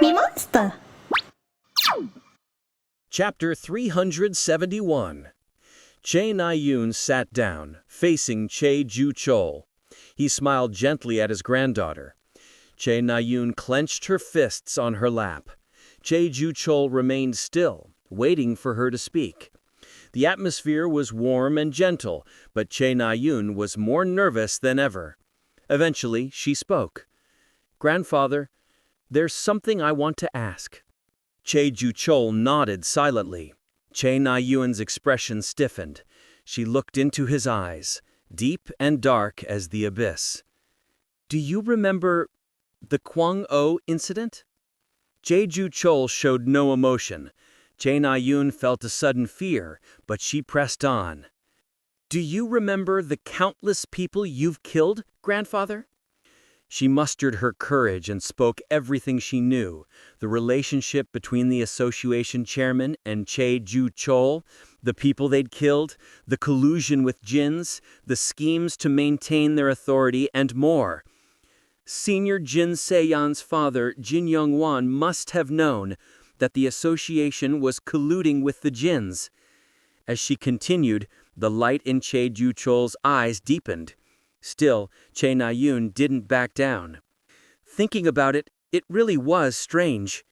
MeMonster. Chapter 371. Che Na-yoon sat down, facing Che Ju-chol. He smiled gently at his granddaughter. Che Na-yoon clenched her fists on her lap. Che Ju-chol remained still, waiting for her to speak. The atmosphere was warm and gentle, but Che Na-yoon was more nervous than ever. Eventually, she spoke. "Grandfather, there's something I want to ask." Che Ju-chol nodded silently. Che Na-yoon's expression stiffened. She looked into his eyes, deep and dark as the abyss. "Do you remember the Kwang-o incident?" Che Ju-chol showed no emotion. Che Na-yoon felt a sudden fear, but she pressed on. "Do you remember the countless people you've killed, grandfather?" She mustered her courage and spoke everything she knew: the relationship between the association chairman and Che Ju-chol, the people they'd killed, the collusion with Jin's, the schemes to maintain their authority, and more. Senior Jin Se-yeon's father, Jin Young-won, must have known that the association was colluding with the Jins. As she continued, the light in Che Ju-chol's eyes deepened. Still, Che Na-yoon didn't back down. "Thinking about it, it really was strange.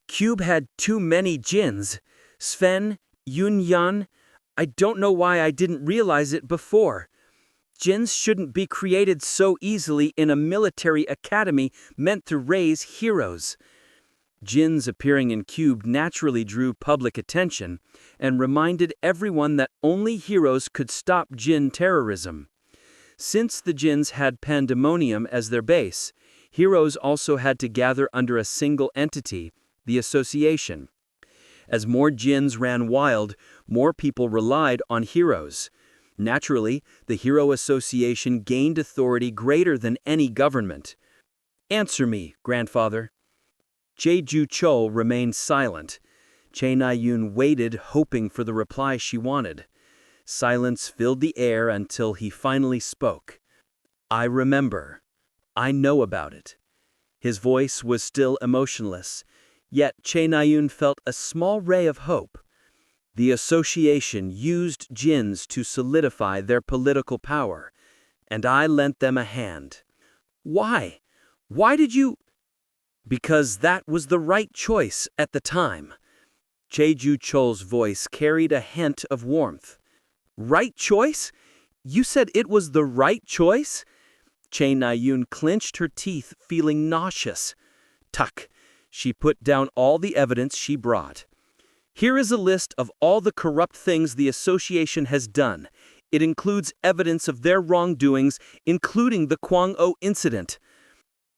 Cube had too many Jins. Sven, Yun-yan, I don't know why I didn't realize it before. Jins shouldn't be created so easily in a military academy meant to raise heroes." Jins appearing in Cube naturally drew public attention and reminded everyone that only heroes could stop Jin terrorism. Since the Jins had Pandemonium as their base, heroes also had to gather under a single entity, the association. As more Jins ran wild, more people relied on heroes. Naturally, the Hero Association gained authority greater than any government. "Answer me, grandfather." Che Ju-chol remained silent. Che Na-yoon waited, hoping for the reply she wanted. Silence filled the air until he finally spoke. "I remember. I know about it." His voice was still emotionless, yet Che Na-yoon felt a small ray of hope. "The association used Jins to solidify their political power, and I lent them a hand." "Why? Why did you—" "Because that was the right choice at the time." Che Ju-chol's voice carried a hint of warmth. "Right choice? You said it was the right choice?" Che Na-yoon clenched her teeth, feeling nauseous. "Tuck." She put down all the evidence she brought. "Here is a list of all the corrupt things the association has done. It includes evidence of their wrongdoings, including the Kwang-o incident.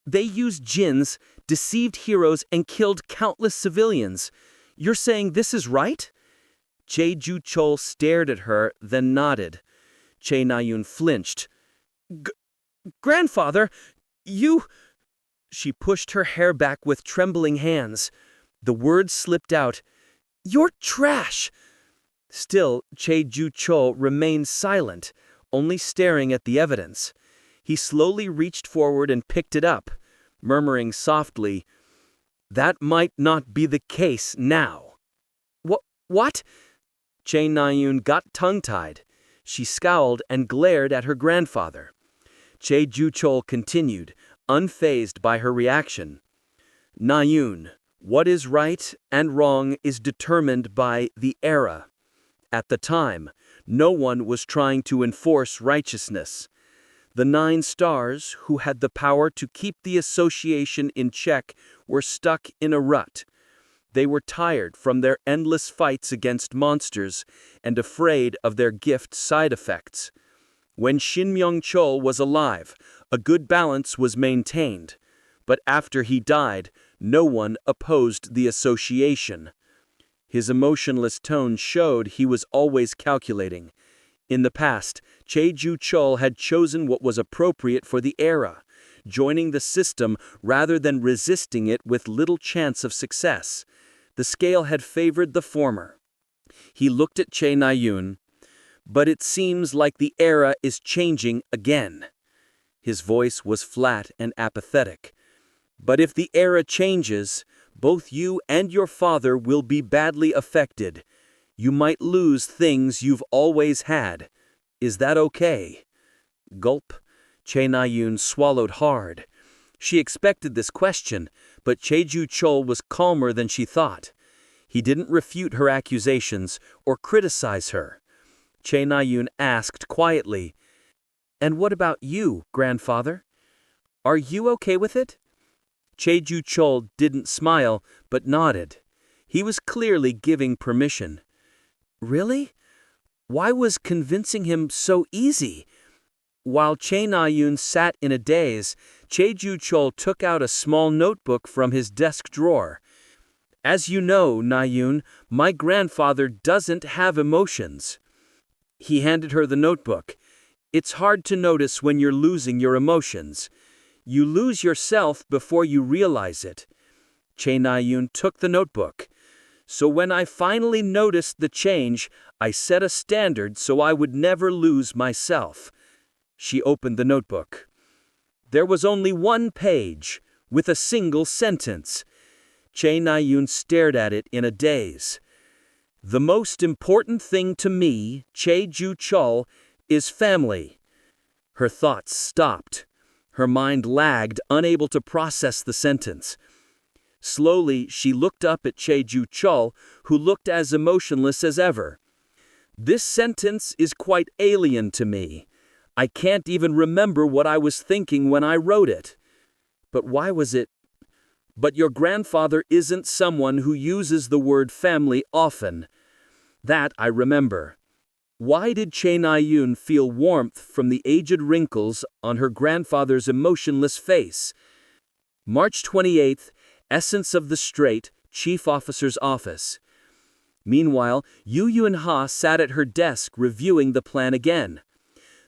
They used Jins, deceived heroes, and killed countless civilians. You're saying this is right?" Che Ju-chol stared at her, then nodded. Che Na-yoon flinched. "Grandfather, you—" She pushed her hair back with trembling hands. The words slipped out. "You're trash!" Still, Che Ju-chol remained silent, only staring at the evidence. He slowly reached forward and picked it up, murmuring softly, "That might not be the case now." What? Che Na-yoon got tongue-tied. She scowled and glared at her grandfather. Che Ju-chol continued, unfazed by her reaction. "Na-yoon, what is right and wrong is determined by the era. At the time, no one was trying to enforce righteousness. The 9 stars, who had the power to keep the association in check, were stuck in a rut. They were tired from their endless fights against monsters and afraid of their gift side effects. When Shin Myung-chol was alive, a good balance was maintained. But after he died, no one opposed the association." His emotionless tone showed he was always calculating. In the past, Che Ju-chol had chosen what was appropriate for the era, joining the system rather than resisting it with little chance of success. The scale had favored the former. He looked at Che Na-yoon. "But it seems like the era is changing again." His voice was flat and apathetic. "But if the era changes, Both you and your father will be badly affected. You might lose things you've always had. Is that okay?" Gulp. Che Na-yoon swallowed hard. She expected this question, but Cheju-chol was calmer than she thought. He didn't refute her accusations or criticize her. Che Na-yoon asked quietly, "And what about you, grandfather? Are you okay with it?" Cheju-chol didn't smile, but nodded. He was clearly giving permission. Really? Why was convincing him so easy? While Che Na-yoon sat in a daze, Cheju-chol took out a small notebook from his desk drawer. "As you know, Na-yoon, my grandfather doesn't have emotions." He handed her the notebook. "It's hard to notice when you're losing your emotions. You lose yourself before you realize it." Che Na-yoon took the notebook. "So when I finally noticed the change, I set a standard so I would never lose myself." She opened the notebook. There was only one page, with a single sentence. Che Na-yoon stared at it in a daze. "The most important thing to me, Cheju-chol, is family." Her thoughts stopped. Her mind lagged, unable to process the sentence. Slowly, she looked up at Cheju-chol, who looked as emotionless as ever. "This sentence is quite alien to me. I can't even remember what I was thinking when I wrote it." "But why was it?" "But your grandfather isn't someone who uses the word family often. That I remember." Why did Che Na-yoon feel warmth from the aged wrinkles on her grandfather's emotionless face? March 28th, Essence of the Strait, Chief Officer's Office. Meanwhile, Yu Yun-ha sat at her desk reviewing the plan again.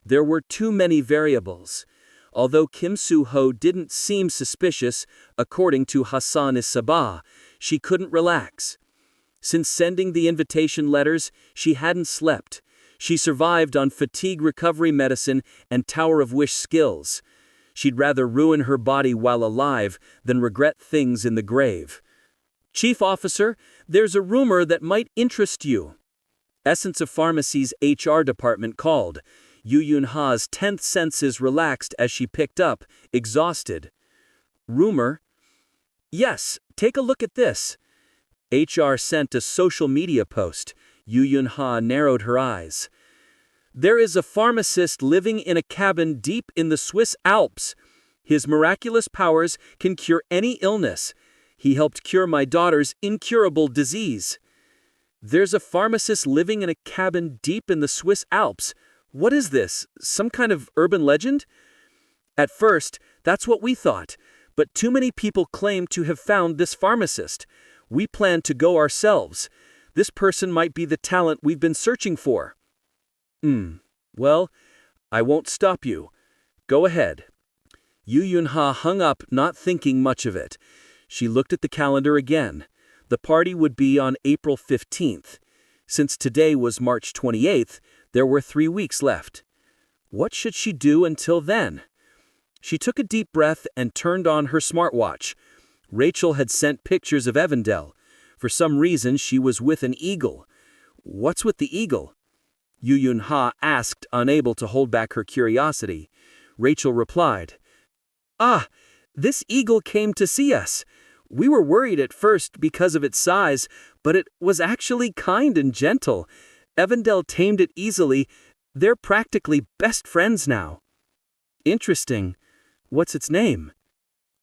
There were too many variables. Although Kim Soo-ho didn't seem suspicious, according to Hassan Is-Sabah, she couldn't relax. Since sending the invitation letters, she hadn't slept. She survived on fatigue recovery medicine and Tower of Wish skills. She'd rather ruin her body while alive than regret things in the grave. "Chief Officer, there's a rumor that might interest you." Essence of Pharmacy's HR department called. Yu Yun-ha's 10th senses relaxed as she picked up, exhausted. "Rumor?" "Yes, take a look at this." HR sent a social media post. Yu Yun-ha narrowed her eyes. "There is a pharmacist living in a cabin deep in the Swiss Alps. His miraculous powers can cure any illness. He helped cure my daughter's incurable disease." There's a pharmacist living in a cabin deep in the Swiss Alps. What is this, some kind of urban legend? At first, that's what we thought, but too many people claim to have found this pharmacist. We plan to go ourselves. This person might be the talent we've been searching for. Well, I won't stop you. Go ahead." Yu Yun-ha hung up, not thinking much of it. She looked at the calendar again. The party would be on April 15th. Since today was March 28th, there were 3 weeks left. What should she do until then? She took a deep breath and turned on her smartwatch. Rachel had sent pictures of Evandel. For some reason, she was with an eagle. What's with the eagle? Yu Yun-ha asked, unable to hold back her curiosity. Rachel replied, "Ah, this eagle came to see us. We were worried at first because of its size, but it was actually kind and gentle. Evandel tamed it easily. They're practically best friends now." "Interesting. What's its name?"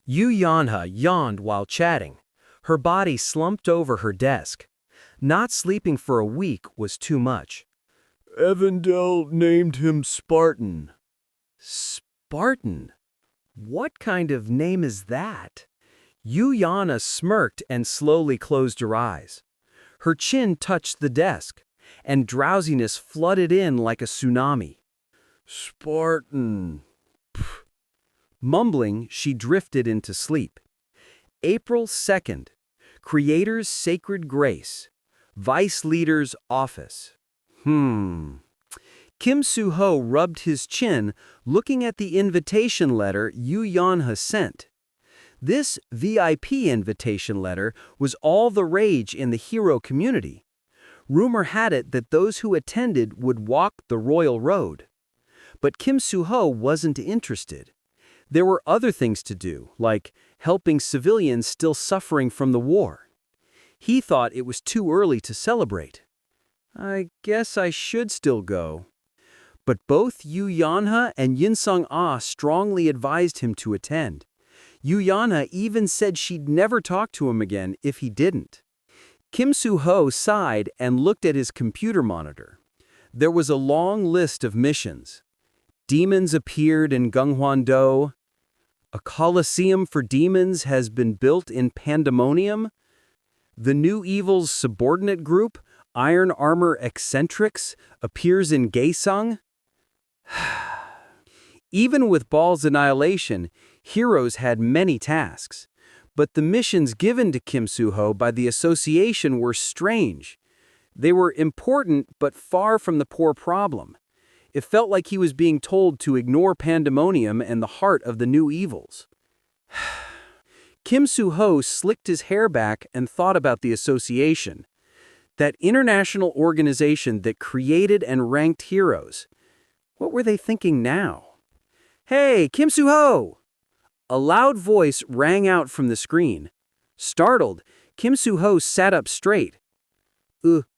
Yu Yun-ha yawned while chatting. Her body slumped over her desk. Not sleeping for a week was too much. "Evandel named him Spartan." Spartan? What kind of name is that? Yu Yun-ha smirked and slowly closed her eyes. Her chin touched the desk, and drowsiness flooded in like a tsunami. "Spartan." Mumbling, she drifted into sleep. April 2nd. Creator's Sacred Grace. Vice Leader's Office. Kim Soo-ho rubbed his chin, looking at the invitation letter Yu Yun-ha sent. This VIP invitation letter was all the rage in the hero community. Rumor had it that those who attended would walk the royal road. But Kim Soo-ho wasn't interested. There were other things to do, like helping civilians still suffering from the war. He thought it was too early to celebrate. I guess I should still go. But both Yoo Yeon-ha and Yin Sung-ah strongly advised him to attend. Yoo Yeon-ha even said she'd never talk to him again if he didn't. Kim Soo-ho sighed and looked at his computer monitor. There was a long list of missions. Demons appeared in Gangwon-do. A coliseum for demons has been built in Pandemonium. The new evil's subordinate group, Iron Armor Eccentrics, appears in Gaesung. Even with Baal's annihilation, heroes had many tasks. But the missions given to Kim Soo-ho by the association were strange. They were important but far from the core problem. It felt like he was being told to ignore Pandemonium and the heart of the new evils. Kim Soo-ho slicked his hair back and thought about the association. That international organization that created and ranked heroes. What were they thinking now? "Hey, Kim Soo-ho!" A loud voice rang out from the screen. Startled, Kim Soo-ho sat up straight. Look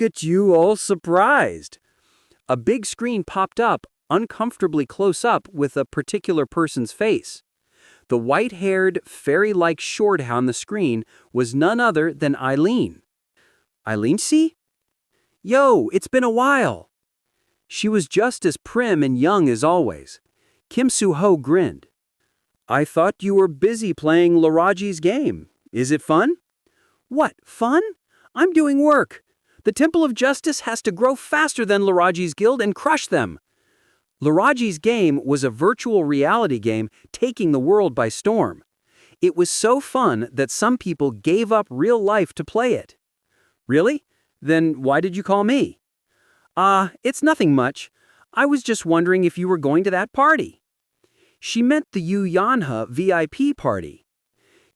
at you all surprised." A big screen popped up, uncomfortably close up with a particular person's face. The white-haired, fairy-like short on the screen was none other than Eileen. "Eileen, see? Yo, it's been a while." She was just as prim and young as always. Kim Soo-ho grinned. "I thought you were busy playing Laraji's game. Is it fun?" "What, fun? I'm doing work. The Temple of Justice has to grow faster than Laraji's guild and crush them." Laraji's game was a virtual reality game taking the world by storm. It was so fun that some people gave up real life to play it. "Really? Then why did you call me?" It's nothing much. I was just wondering if you were going to that party." She meant the Yoo Yeon-ha VIP party.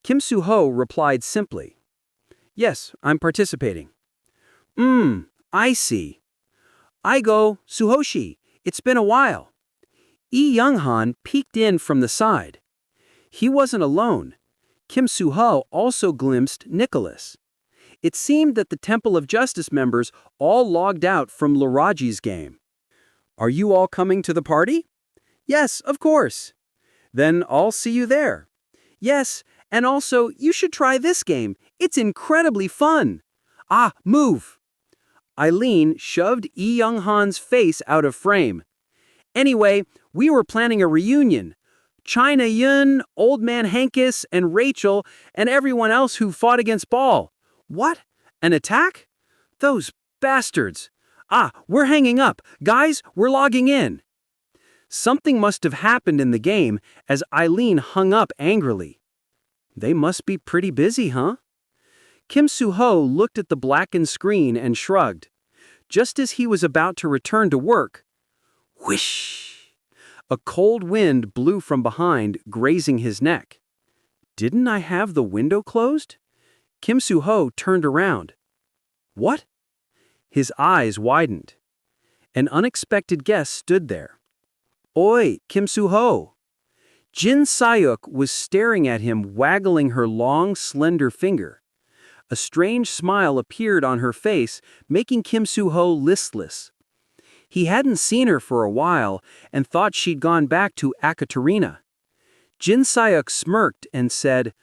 Kim Soo-ho replied simply, "Yes, I'm participating." I see. "I go, Suhoshi. It's been a while." Lee Young-han peeked in from the side. He wasn't alone. Kim Soo-ho also glimpsed Nicholas. It seemed that the Temple of Justice members all logged out from Laraji's game. "Are you all coming to the party?" "Yes, of course." "Then I'll see you there." "Yes, and also you should try this game. It's incredibly fun." Move." Eileen shoved Lee Young-han's face out of frame. "Anyway, we were planning a reunion. China Yun, Old Man Hankus, and Rachel, and everyone else who fought against Baal." "What? An attack? Those bastards." We're hanging up. Guys, we're logging in." Something must have happened in the game as Eileen hung up angrily. They must be pretty busy, huh? Kim Soo-ho looked at the blackened screen and shrugged. Just as he was about to return to work, whoosh! A cold wind blew from behind, grazing his neck. Didn't I have the window closed? Kim Soo-ho turned around. What? His eyes widened. An unexpected guest stood there. Oi, Kim Soo-ho! Jin Sayuk was staring at him, waggling her long, slender finger. A strange smile appeared on her face, making Kim Soo-ho listless. He hadn't seen her for a while and thought she'd gone back to Akaterina. Jin Sayuk smirked and said,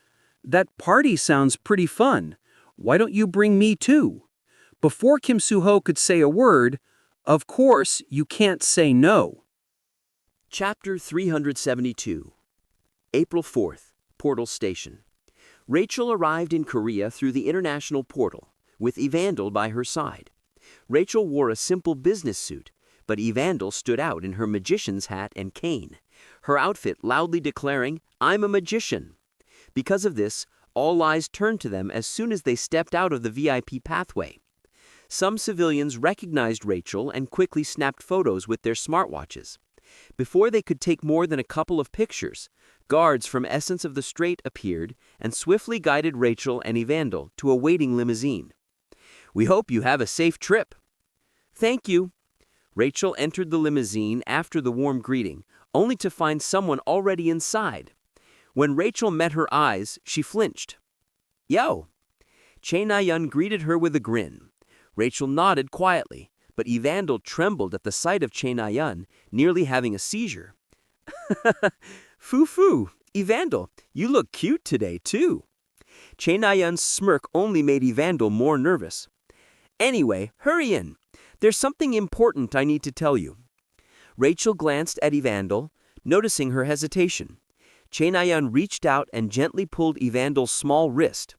"That party sounds pretty fun. Why don't you bring me too?" Before Kim Soo-ho could say a word, "Of course, you can't say no." Chapter 372. April 4th, Portal Station. Rachel arrived in Korea through the international portal, with Evandel by her side. Rachel wore a simple business suit, but Evandel stood out in her magician's hat and cane, her outfit loudly declaring, "I'm a magician." Because of this, all eyes turned to them as soon as they stepped out of the VIP pathway. Some civilians recognized Rachel and quickly snapped photos with their smartwatches. Before they could take more than a couple of pictures, guards from Essence of the Strait appeared and swiftly guided Rachel and Evandel to a waiting limousine. "We hope you have a safe trip." "Thank you." Rachel entered the limousine after the warm greeting, only to find someone already inside. When Rachel met her eyes, she flinched. "Yo!" Che Na-yun greeted her with a grin. Rachel nodded quietly, but Evandel trembled at the sight of Che Na-yun, nearly having a seizure. "Foo-foo, Evandel, you look cute today, too." Che Na-yun's smirk only made Evandel more nervous. "Anyway, hurry in. There's something important I need to tell you." Rachel glanced at Evandel, noticing her hesitation. Che Na-yun reached out and gently pulled Evandel's small wrist.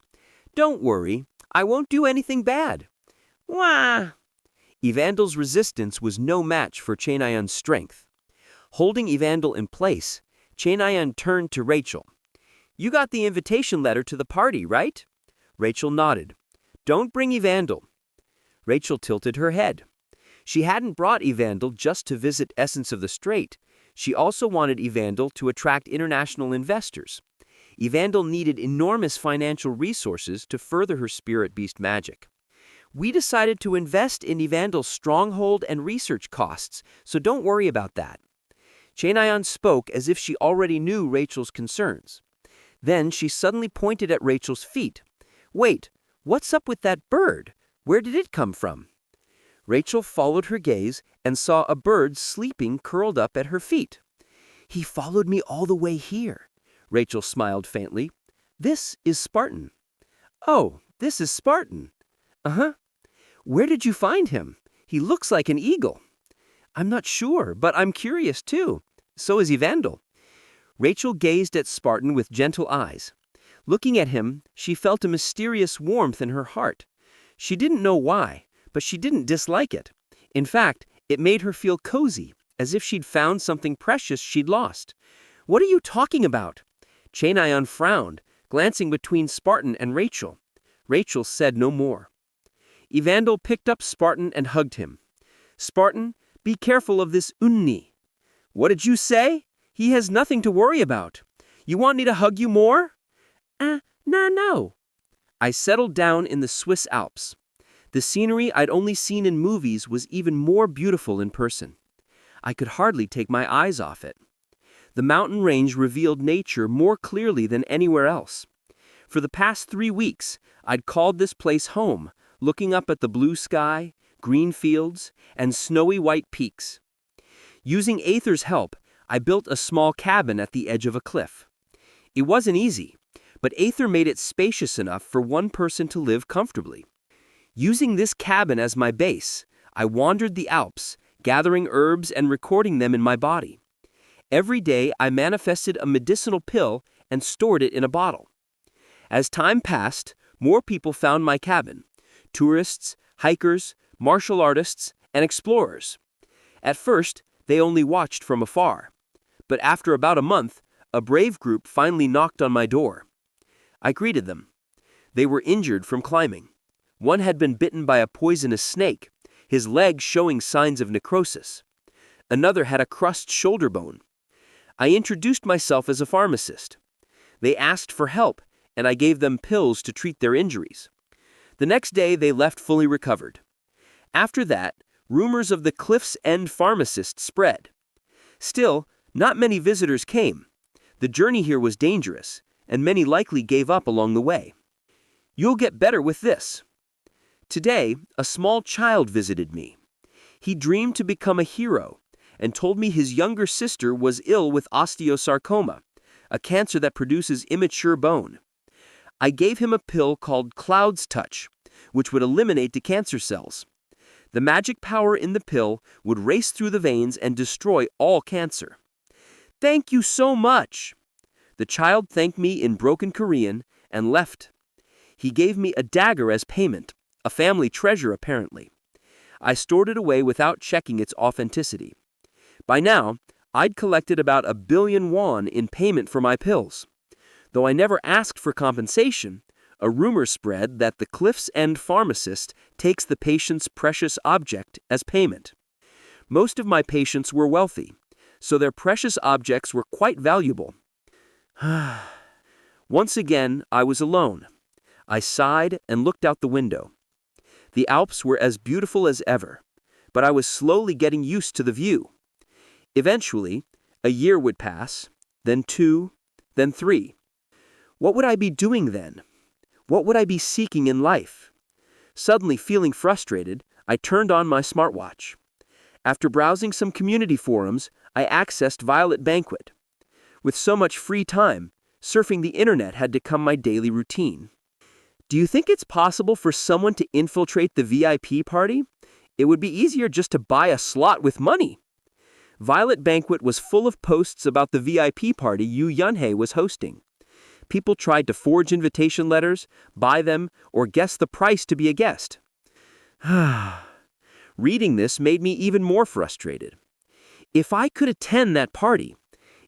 "Don't worry, I won't do anything bad." "Wah!" Evandel's resistance was no match for Che Na-yun's strength. Holding Evandel in place, Che Na-yun turned to Rachel. "You got the invitation letter to the party, right?" Rachel nodded. "Don't bring Evandel." Rachel tilted her head. She hadn't brought Evandel just to visit Essence of the Strait. She also wanted Evandel to attract international investors. Evandel needed enormous financial resources to further her spirit beast magic. "We decided to invest in Evandel's stronghold and research costs, so don't worry about that." Che Na-yun spoke as if she already knew Rachel's concerns. Then she suddenly pointed at Rachel's feet. "Wait, what's up with that bird? Where did it come from?" Rachel followed her gaze and saw a bird sleeping curled up at her feet. "He followed me all the way here." Rachel smiled faintly. "This is Spartan." "Oh, this is Spartan." "Uh-huh. Where did you find him? He looks like an eagle." "I'm not sure, but I'm curious too. So is Evandel." Rachel gazed at Spartan with gentle eyes. Looking at him, she felt a mysterious warmth in her heart. She didn't know why, but she didn't dislike it. In fact, it made her feel cozy, as if she'd found something precious she'd lost. "What are you talking about?" Che Na-yun frowned, glancing between Spartan and Rachel. Rachel said no more. Evandel picked up Spartan and hugged him. "Spartan, be careful of this Unni." "What did you say? He has nothing to worry about. You want me to hug you more?" No. I settled down in the Swiss Alps. The scenery I'd only seen in movies was even more beautiful in person. I could hardly take my eyes off it. The mountain range revealed nature more clearly than anywhere else. For the past 3 weeks, I'd called this place home, looking up at the blue sky, green fields, and snowy white peaks. Using Aether's help, I built a small cabin at the edge of a cliff. It wasn't easy, but Aether made it spacious enough for one person to live comfortably. Using this cabin as my base, I wandered the Alps, gathering herbs and recording them in my body. Every day I manifested a medicinal pill and stored it in a bottle. As time passed, more people found my cabin: tourists, hikers, martial artists, and explorers. At first, they only watched from afar. But after about a month, a brave group finally knocked on my door. I greeted them. They were injured from climbing. One had been bitten by a poisonous snake, his leg showing signs of necrosis. Another had a crushed shoulder bone. I introduced myself as a pharmacist. They asked for help, and I gave them pills to treat their injuries. The next day, they left fully recovered. After that, rumors of the Cliff's End pharmacist spread. Still, not many visitors came. The journey here was dangerous, and many likely gave up along the way. You'll get better with this. Today, a small child visited me. He dreamed to become a hero and told me his younger sister was ill with osteosarcoma, a cancer that produces immature bone. I gave him a pill called Cloud's Touch, which would eliminate the cancer cells. The magic power in the pill would race through the veins and destroy all cancer. "Thank you so much." The child thanked me in broken Korean and left. He gave me a dagger as payment, a family treasure apparently. I stored it away without checking its authenticity. By now, I'd collected about 1 billion won in payment for my pills. Though I never asked for compensation, a rumor spread that the Cliff's End pharmacist takes the patient's precious object as payment. Most of my patients were wealthy, so their precious objects were quite valuable. Once again, I was alone. I sighed and looked out the window. The Alps were as beautiful as ever, but I was slowly getting used to the view. Eventually, a year would pass, then 2, then 3. What would I be doing then? What would I be seeking in life? Suddenly feeling frustrated, I turned on my smartwatch. After browsing some community forums, I accessed Violet Banquet. With so much free time, surfing the internet had become my daily routine. Do you think it's possible for someone to infiltrate the VIP party? It would be easier just to buy a slot with money. Violet Banquet was full of posts about the VIP party Yu Yunhei was hosting. People tried to forge invitation letters, buy them, or guess the price to be a guest. Reading this made me even more frustrated. If I could attend that party,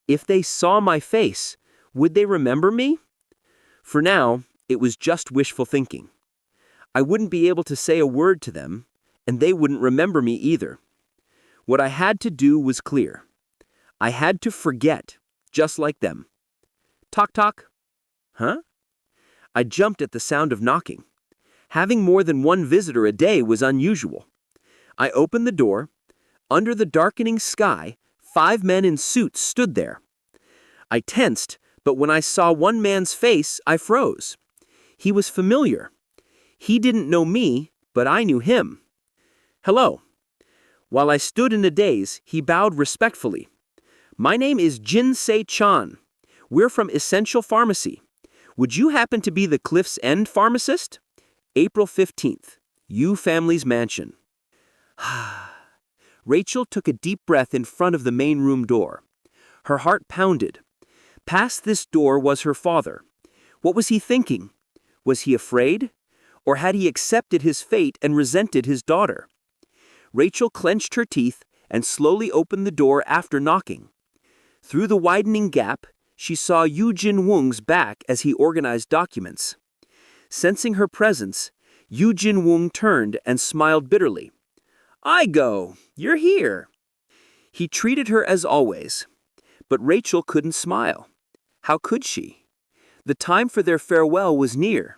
if they saw my face, would they remember me? For now, it was just wishful thinking. I wouldn't be able to say a word to them, and they wouldn't remember me either. What I had to do was clear. I had to forget, just like them. Toc toc. Huh? I jumped at the sound of knocking. Having more than one visitor a day was unusual. I opened the door. Under the darkening sky, 5 men in suits stood there. I tensed, but when I saw one man's face, I froze. He was familiar. He didn't know me, but I knew him. Hello. While I stood in a daze, he bowed respectfully. My name is Jinsei Chan. We're from Essential Pharmacy. Would you happen to be the Cliff's End pharmacist? April 15th, Yu Family's Mansion. Rachel took a deep breath in front of the main room door. Her heart pounded. Past this door was her father. What was he thinking? Was he afraid? Or had he accepted his fate and resented his daughter? Rachel clenched her teeth and slowly opened the door after knocking. Through the widening gap, she saw Yu Jin-woong's back as he organized documents. Sensing her presence, Yu Jin-woong turned and smiled bitterly. I go, you're here. He treated her as always. But Rachel couldn't smile. How could she? The time for their farewell was near.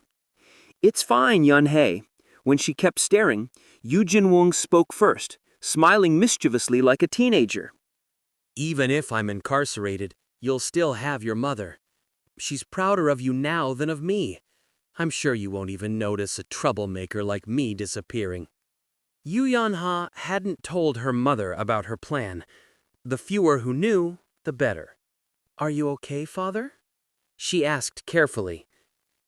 It's fine, Yunhei. When she kept staring, Yu Jin-woong spoke first, smiling mischievously like a teenager. Even if I'm incarcerated, you'll still have your mother. She's prouder of you now than of me. I'm sure you won't even notice a troublemaker like me disappearing. Yu Yanha hadn't told her mother about her plan. The fewer who knew, the better. Are you okay, father? She asked carefully.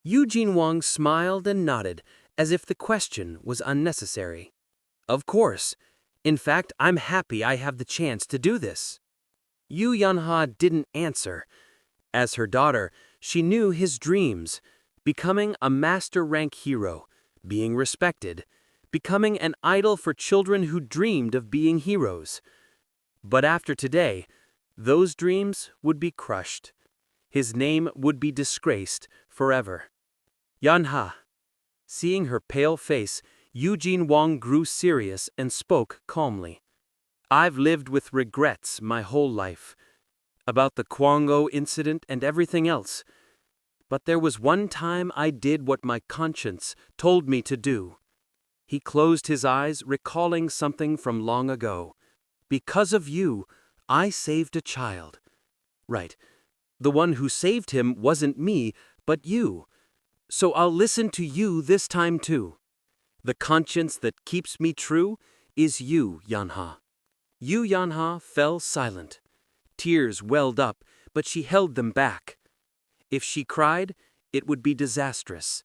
Yu Jin-woong smiled and nodded, as if the question was unnecessary. Of course. In fact, I'm happy I have the chance to do this. Yu Yanha didn't answer. As her daughter, she knew his dreams, becoming a master-rank hero, being respected, becoming an idol for children who dreamed of being heroes. But after today, those dreams would be crushed. His name would be disgraced forever. Yanha. Seeing her pale face, Yu Jin-woong grew serious and spoke calmly. I've lived with regrets my whole life, about the Kwangho incident and everything else. But there was one time I did what my conscience told me to do. He closed his eyes, recalling something from long ago. Because of you, I saved a child. Right. The one who saved him wasn't me, but you. So I'll listen to you this time too. The conscience that keeps me true is you, Yanha. Yu Yanha fell silent. Tears welled up, but she held them back. If she cried, it would be disastrous.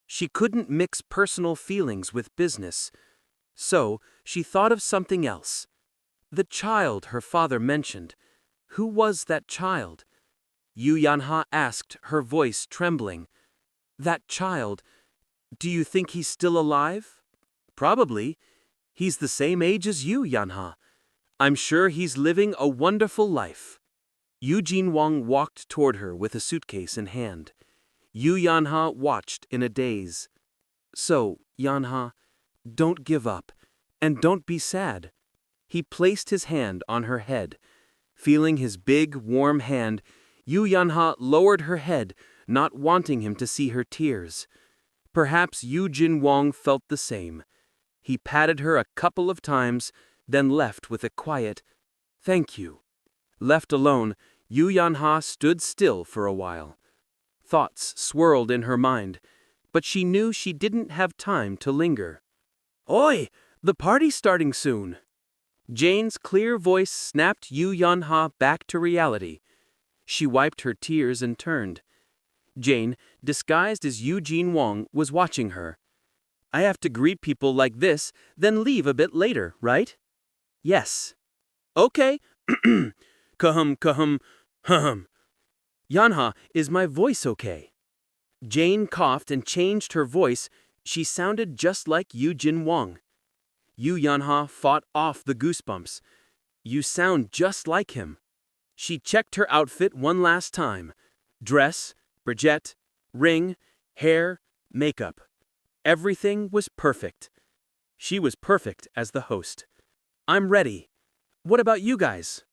She couldn't mix personal feelings with business. So she thought of something else. The child her father mentioned. Who was that child? Yu Yanha asked, her voice trembling. That child, do you think he's still alive? Probably. He's the same age as you, Yanha. I'm sure he's living a wonderful life. Yu Jin-woong walked toward her with a suitcase in hand. Yu Yanha watched in a daze. So, Yanha, don't give up, and don't be sad. He placed his hand on her head. Feeling his big, warm hand, Yu Yanha lowered her head, not wanting him to see her tears. Perhaps Yu Jin Wong felt the same. He patted her a couple of times, then left with a quiet, "Thank you." Left alone, Yu Yanha stood still for a while. Thoughts swirled in her mind, but she knew she didn't have time to linger. "Oi! The party's starting soon!" Jane's clear voice snapped Yu Yanha back to reality. She wiped her tears and turned. Jane, disguised as Eugene Wong, was watching her. "I have to greet people like this, then leave a bit later, right?" "Yes." "Okay." Kahum. "Yanha, is my voice okay?" Jane coughed and changed her voice. She sounded just like Eugene Wong. Yu Yanha fought off the goosebumps. "You sound just like him." She checked her outfit one last time. Dress, Brigitte, ring, hair, makeup. Everything was perfect. She was perfect as the host. "I'm ready. What about you guys?"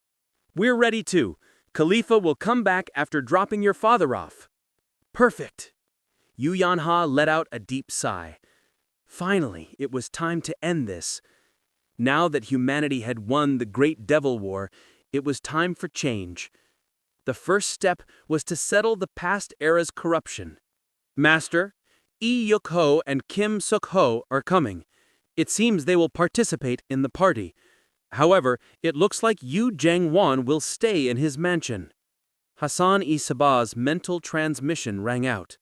"We're ready too. Khalifa will come back after dropping your father off." "Perfect." Yu Yanha let out a deep sigh. Finally, it was time to end this. Now that humanity had won the Great Devil War, it was time for change. The first step was to settle the past era's corruption. "Master, Lee Yuk-ho and Kim Suk-ho are coming. It seems they will participate in the party. However, it looks like Yu Jang-won will stay in his mansion." Hassan-e Sabah's mental transmission rang out.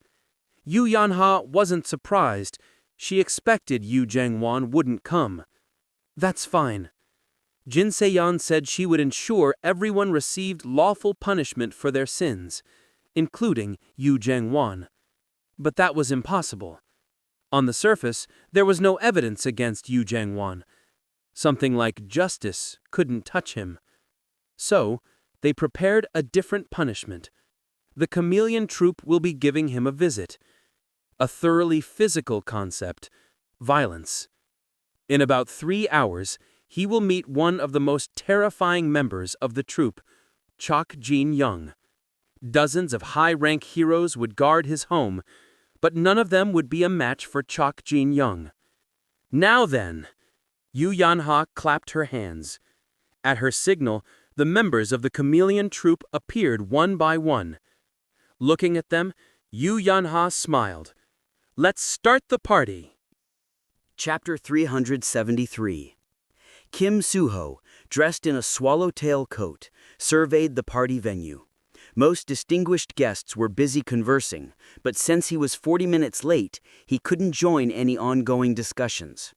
Yu Yanha wasn't surprised. She expected Yu Jang-won wouldn't come. "That's fine." Jin Se-yeon said she would ensure everyone received lawful punishment for their sins, including Yu Jang-won. But that was impossible. On the surface, there was no evidence against Yu Jang-won. Something like justice couldn't touch him. So, they prepared a different punishment. The chameleon troupe will be giving him a visit. A thoroughly physical concept, violence. In about 3 hours, he will meet one of the most terrifying members of the troupe, Chok Jin-young. Dozens of high-rank heroes would guard his home, but none of them would be a match for Chok Jin-young. "Now then!" Yu Yanha clapped her hands. At her signal, the members of the chameleon troupe appeared one by one. Looking at them, Yu Yanha smiled. "Let's start the party." Chapter 373. Kim Soo-ho, dressed in a swallowtail coat, surveyed the party venue. Most distinguished guests were busy conversing, but since he was 40 minutes late, he couldn't join any ongoing discussions.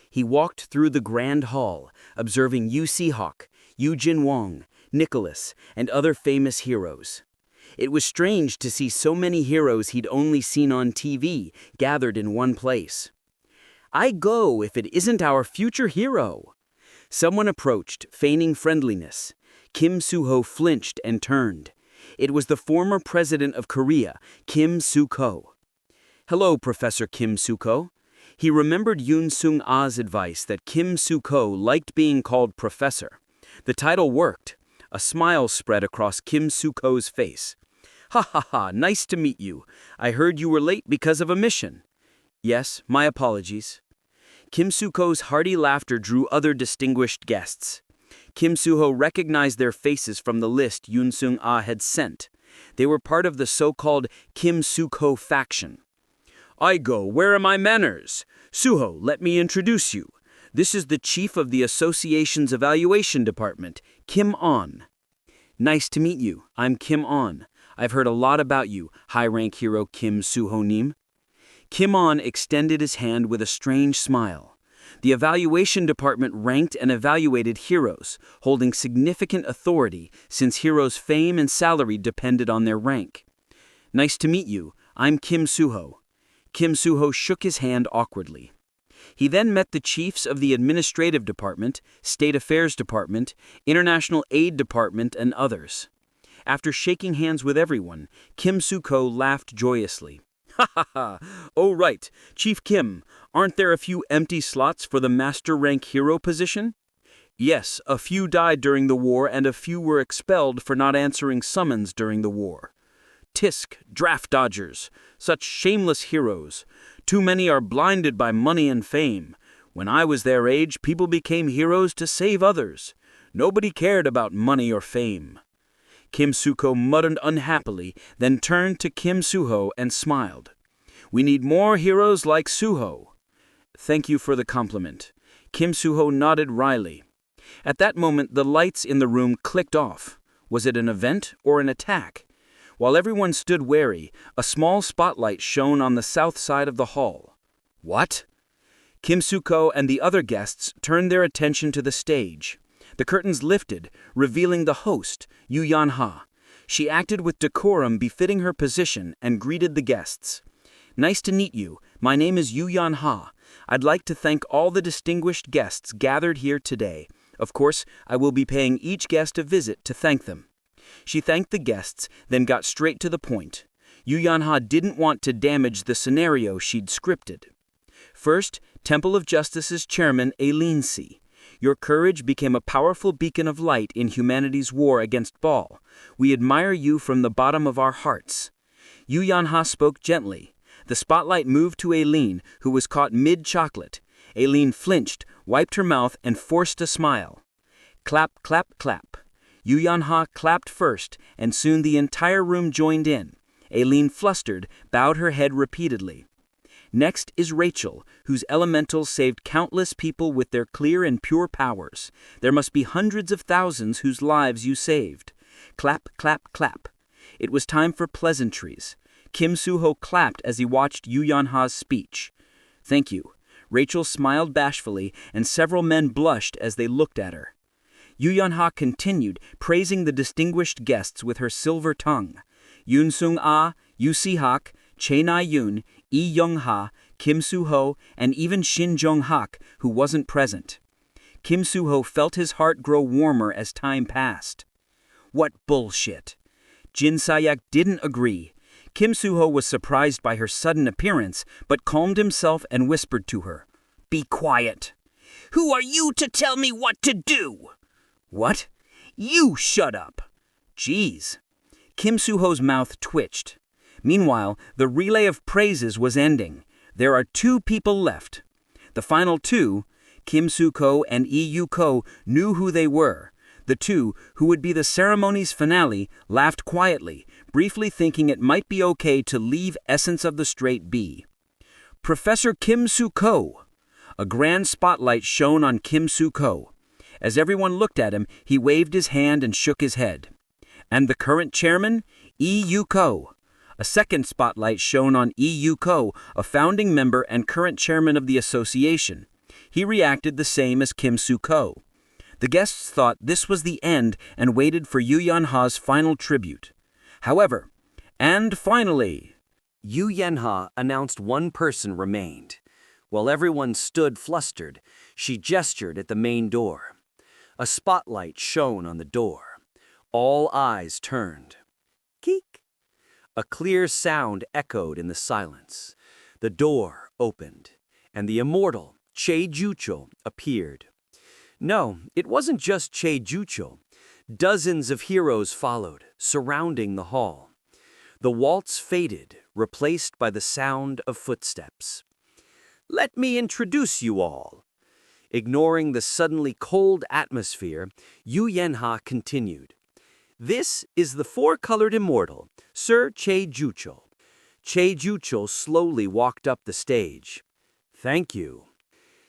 He walked through the grand hall, observing Yu Si-hawk, Yu Jin-wong, Nicholas, and other famous heroes. It was strange to see so many heroes he'd only seen on TV gathered in one place. "I go if it isn't our future hero." Someone approached, feigning friendliness. Kim Soo-ho flinched and turned. It was the former president of Korea, Kim Suk-ho. "Hello, Professor Kim Suk-ho." He remembered Yoon Sung-ah's advice that Kim Suk-ho liked being called professor. The title worked. A smile spread across Kim Suk-ho's face. "Ha ha ha, nice to meet you. I heard you were late because of a mission." "Yes, my apologies." Kim Suk-ho's hearty laughter drew other distinguished guests. Kim Soo-ho recognized their faces from the list Yoon Sung-ah had sent. They were part of the so-called Kim Suk-ho faction. "I go, where are my manners? Soo-ho, let me introduce you. This is the chief of the association's evaluation department, Kim On." "Nice to meet you. I'm Kim On. I've heard a lot about you, high-rank hero Kim Soo-ho-nim." Kim On extended his hand with a strange smile. The evaluation department ranked and evaluated heroes, holding significant authority since heroes' fame and salary depended on their rank. "Nice to meet you. I'm Kim Soo-ho." Kim Soo-ho shook his hand awkwardly. He then met the chiefs of the Administrative Department, State Affairs Department, International Aid Department, and others. After shaking hands with everyone, Kim Soo-ho laughed joyously. "Ha ha ha! Oh right, Chief Kim, aren't there a few empty slots for the Master Rank Hero position?" Yes, a few died during the war and a few were expelled for not answering summons during the war. Tisk, draft dodgers, such shameless heroes. Too many are blinded by money and fame. When I was their age, people became heroes to save others. Nobody cared about money or fame. Kim Suko muttered unhappily, then turned to Kim Suho and smiled. We need more heroes like Suho. Thank you for the compliment. Kim Suho nodded wryly. At that moment, the lights in the room clicked off. Was it an event or an attack? While everyone stood wary, a small spotlight shone on the south side of the hall. What? Kim Suko and the other guests turned their attention to the stage. The curtains lifted, revealing the host, Yu Yan-ha. She acted with decorum befitting her position and greeted the guests. Nice to meet you. My name is Yu Yan-ha. I'd like to thank all the distinguished guests gathered here today. Of course, I will be paying each guest a visit to thank them. She thanked the guests, then got straight to the point. Yu Yan-ha didn't want to damage the scenario she'd scripted. First, Temple of Justice's chairman Aileen C. Your courage became a powerful beacon of light in humanity's war against Baal. We admire you from the bottom of our hearts. Yu Yan-ha spoke gently. The spotlight moved to Aileen, who was caught mid-chocolate. Aileen flinched, wiped her mouth, and forced a smile. Clap, clap, clap. Yu Yan-ha clapped first, and soon the entire room joined in. Aileen, flustered, bowed her head repeatedly. Next is Rachel, whose elementals saved countless people with their clear and pure powers. There must be hundreds of thousands whose lives you saved. Clap, clap, clap. It was time for pleasantries. Kim Suho clapped as he watched Yu Yan-ha's speech. Thank you. Rachel smiled bashfully, and several men blushed as they looked at her. Yu Yan-ha continued, praising the distinguished guests with her silver tongue. Yoon Sung-ah, Yu Si-hak, Chae Na-yoon, Lee Young-ha, Kim Suho, and even Shin Jong-hak, who wasn't present. Kim Suho felt his heart grow warmer as time passed. What bullshit. Jin Sayak didn't agree. Kim Suho was surprised by her sudden appearance, but calmed himself and whispered to her. Be quiet. Who are you to tell me what to do? What? You shut up. Geez. Kim Suho's mouth twitched. Meanwhile, the relay of praises was ending. There are 2 people left. The final 2, Kim Suko and Lee Yuko, knew who they were. The 2, who would be the ceremony's finale, laughed quietly, briefly thinking it might be okay to leave Essence of the Straight be. Professor Kim Suko. A grand spotlight shone on Kim Suko. As everyone looked at him, he waved his hand and shook his head. And the current chairman, Lee Yuko. A second spotlight shone on Lee Yuko, a founding member and current chairman of the association. He reacted the same as Kim Suko. The guests thought this was the end and waited for Yu Yan-ha's final tribute. However, and finally, Yu Yan-ha announced one person remained. While everyone stood flustered, she gestured at the main door. A spotlight shone on the door. All eyes turned. Keek! A clear sound echoed in the silence. The door opened, and the immortal Che Jucho appeared. No, it wasn't just Che Jucho. Dozens of heroes followed, surrounding the hall. The waltz faded, replaced by the sound of footsteps. Let me introduce you all. Ignoring the suddenly cold atmosphere, Yu Yan-ha continued. This is the 4-colored immortal, Sir Che Jucho. Che Jucho slowly walked up the stage. Thank you.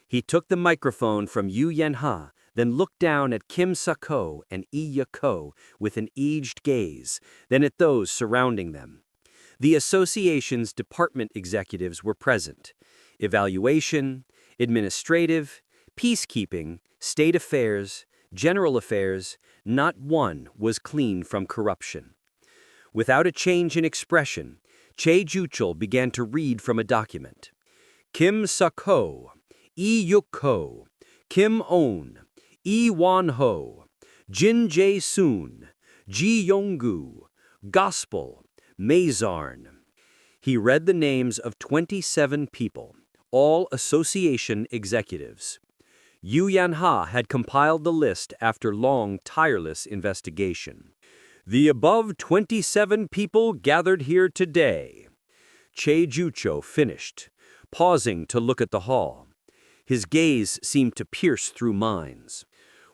He took the microphone from Yu Yan-ha, then looked down at Kim Sako and Lee Yuko with an aged gaze, then at those surrounding them. The association's department executives were present. Evaluation, administrative, peacekeeping, state affairs, general affairs, not one was clean from corruption. Without a change in expression, Che Juchul began to read from a document. Kim Sako, Lee Yuko, Kim On, Lee Wan-ho, Jin Jae-soon, Ji Yong-gu, Gospel, Mazarn. He read the names of 27 people, all association executives. Yu Yanha had compiled the list after long, tireless investigation. The above 27 people gathered here today. Che Jucho finished, pausing to look at the hall. His gaze seemed to pierce through minds.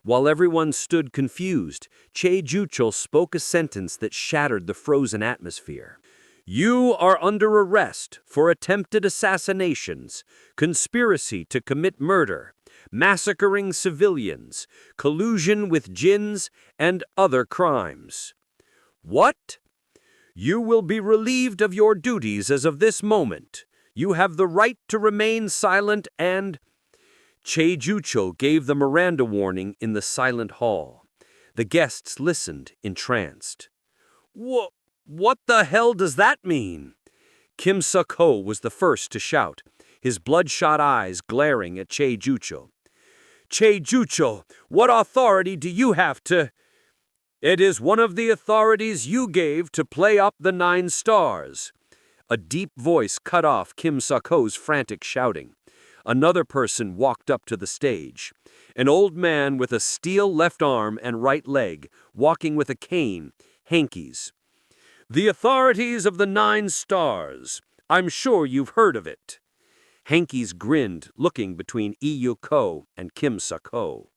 While everyone stood confused, Che Jucho spoke a sentence that shattered the frozen atmosphere. You are under arrest for attempted assassinations, conspiracy to commit murder, massacring civilians, collusion with jinns, and other crimes. What? You will be relieved of your duties as of this moment. You have the right to remain silent and... Che Jucho gave the Miranda warning in the silent hall. The guests listened, entranced. What the hell does that mean? Kim Suk-ho was the first to shout, his bloodshot eyes glaring at Che Jucho. Che Jucho, what authority do you have to... It is one of the authorities you gave to play up the 9 stars. A deep voice cut off Kim Suk-ho's frantic shouting. Another person walked up to the stage. An old man with a steel left arm and right leg, walking with a cane, hankies. The authorities of the 9 stars. I'm sure you've heard of it. Hankies grinned, looking between Lee Yuko and Kim Suk-ho.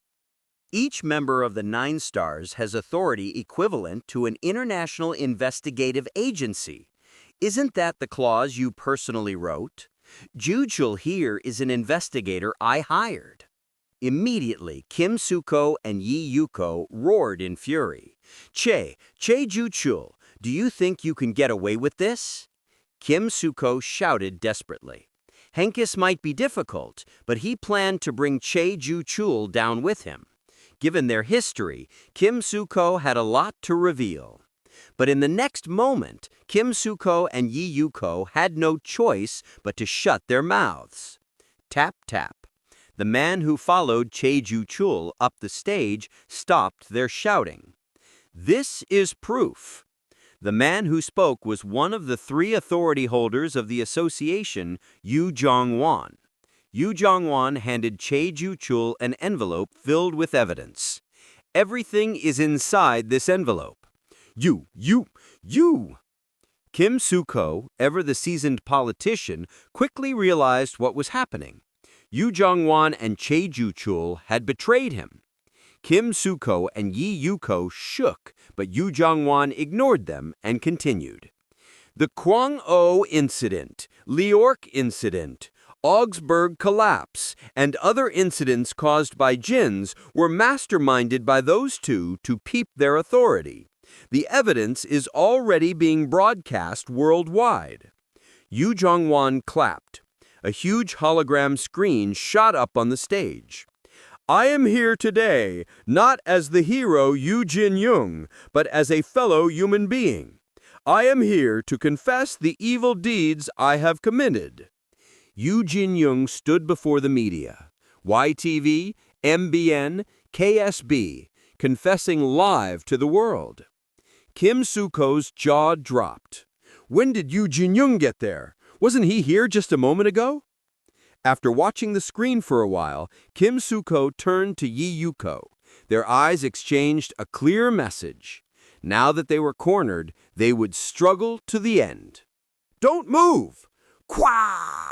Each member of the 9 stars has authority equivalent to an international investigative agency. Isn't that the clause you personally wrote? Jujul here is an investigator I hired. Immediately, Kim Suk-ho and Yi Yuko roared in fury. Che Juchul, do you think you can get away with this? Kim Suk-ho shouted desperately. Henkis might be difficult, but he planned to bring Che Juchul down with him. Given their history, Kim Suk-ho had a lot to reveal. But in the next moment, Kim Suk-ho and Yi Yuko had no choice but to shut their mouths. Tap, tap. The man who followed Che Juchul up the stage stopped their shouting. This is proof. The man who spoke was one of the 3 authority holders of the association, Yu Jong-won. Yu Jong-won handed Che Juchul an envelope filled with evidence. Everything is inside this envelope. You! Kim Suk-ho, ever the seasoned politician, quickly realized what was happening. Yu Jong-won and Che Juchul had betrayed him. Kim Suk-ho and Yi Yuko shook, but Yu Jong-won ignored them and continued. The Kwang-o incident, Leork incident, Augsburg collapse, and other incidents caused by jinns were masterminded by those 2 to peep their authority. The evidence is already being broadcast worldwide. Yu Jong-won clapped. A huge hologram screen shot up on the stage. I am here today, not as the hero Yu Jin-young, but as a fellow human being. I am here to confess the evil deeds I have committed. Yu Jin-young stood before the media, YTV, MBN, KSB, confessing live to the world. Kim Suk-ho's jaw dropped. When did Yu Jin-young get there? Wasn't he here just a moment ago? After watching the screen for a while, Kim Suk-ho turned to Yi Yuko. Their eyes exchanged a clear message. Now that they were cornered, they would struggle to the end. Don't move! Kwaa!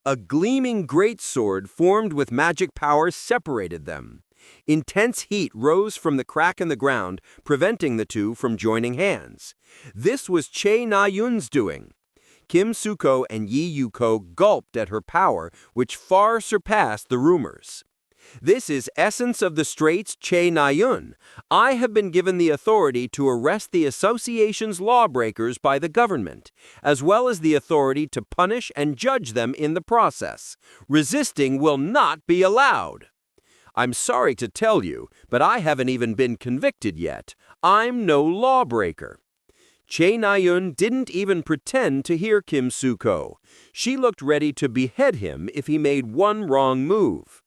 A gleaming greatsword formed with magic power separated them. Intense heat rose from the crack in the ground, preventing the 2 from joining hands. This was Che Na-yun's doing. Kim Suk-ho and Yi Yuko gulped at her power, which far surpassed the rumors. This is essence of the Straits Che Na-yun. I have been given the authority to arrest the association's lawbreakers by the government, as well as the authority to punish and judge them in the process. Resisting will not be allowed. I'm sorry to tell you, but I haven't even been convicted yet. I'm no lawbreaker. Che Na-yun didn't even pretend to hear Kim Suk-ho. She looked ready to behead him if he made one wrong move.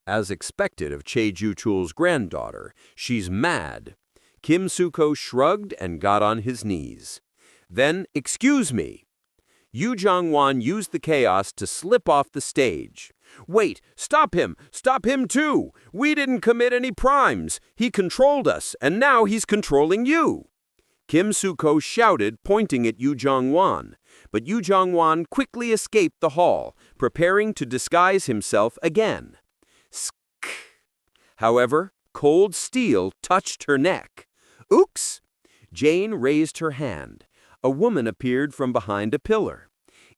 As expected of Che Juchul's granddaughter, she's mad. Kim Suk-ho shrugged and got on his knees. Then, excuse me. Yu Zhangwan used the chaos to slip off the stage. "Wait, stop him! Stop him too! We didn't commit any crimes! He controlled us, and now he's controlling you!" Kim Suko shouted, pointing at Yu Zhangwan. But Yu Zhangwan quickly escaped the hall, preparing to disguise himself again. Sk! However, cold steel touched her neck. "Ooks!" Jane raised her hand. A woman appeared from behind a pillar.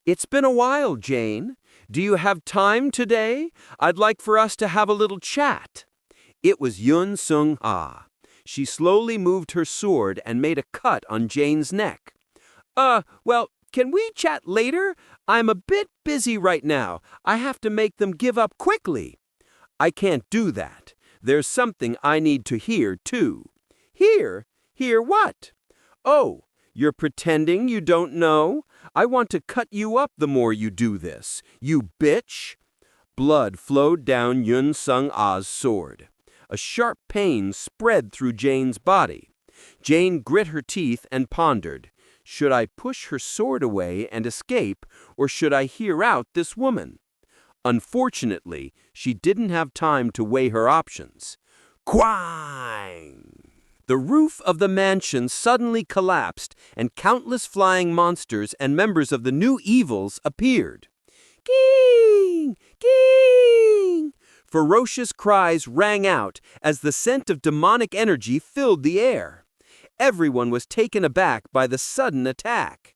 "It's been a while, Jane. Do you have time today? I'd like for us to have a little chat." It was Yun Sung Ah. She slowly moved her sword and made a cut on Jane's neck. Well, can we chat later? I'm a bit busy right now. I have to make them give up quickly." "I can't do that. There's something I need to hear, too." "Hear? Hear what?" "Oh, you're pretending you don't know? I want to cut you up the more you do this, you bitch." Blood flowed down Yun Sung Ah's sword. A sharp pain spread through Jane's body. Jane grit her teeth and pondered. Should I push her sword away and escape, or should I hear out this woman? Unfortunately, she didn't have time to weigh her options. Quang! The roof of the mansion suddenly collapsed, and countless flying monsters and members of the new evils appeared. Ging! Ging! Ferocious cries rang out as the scent of demonic energy filled the air. Everyone was taken aback by the sudden attack.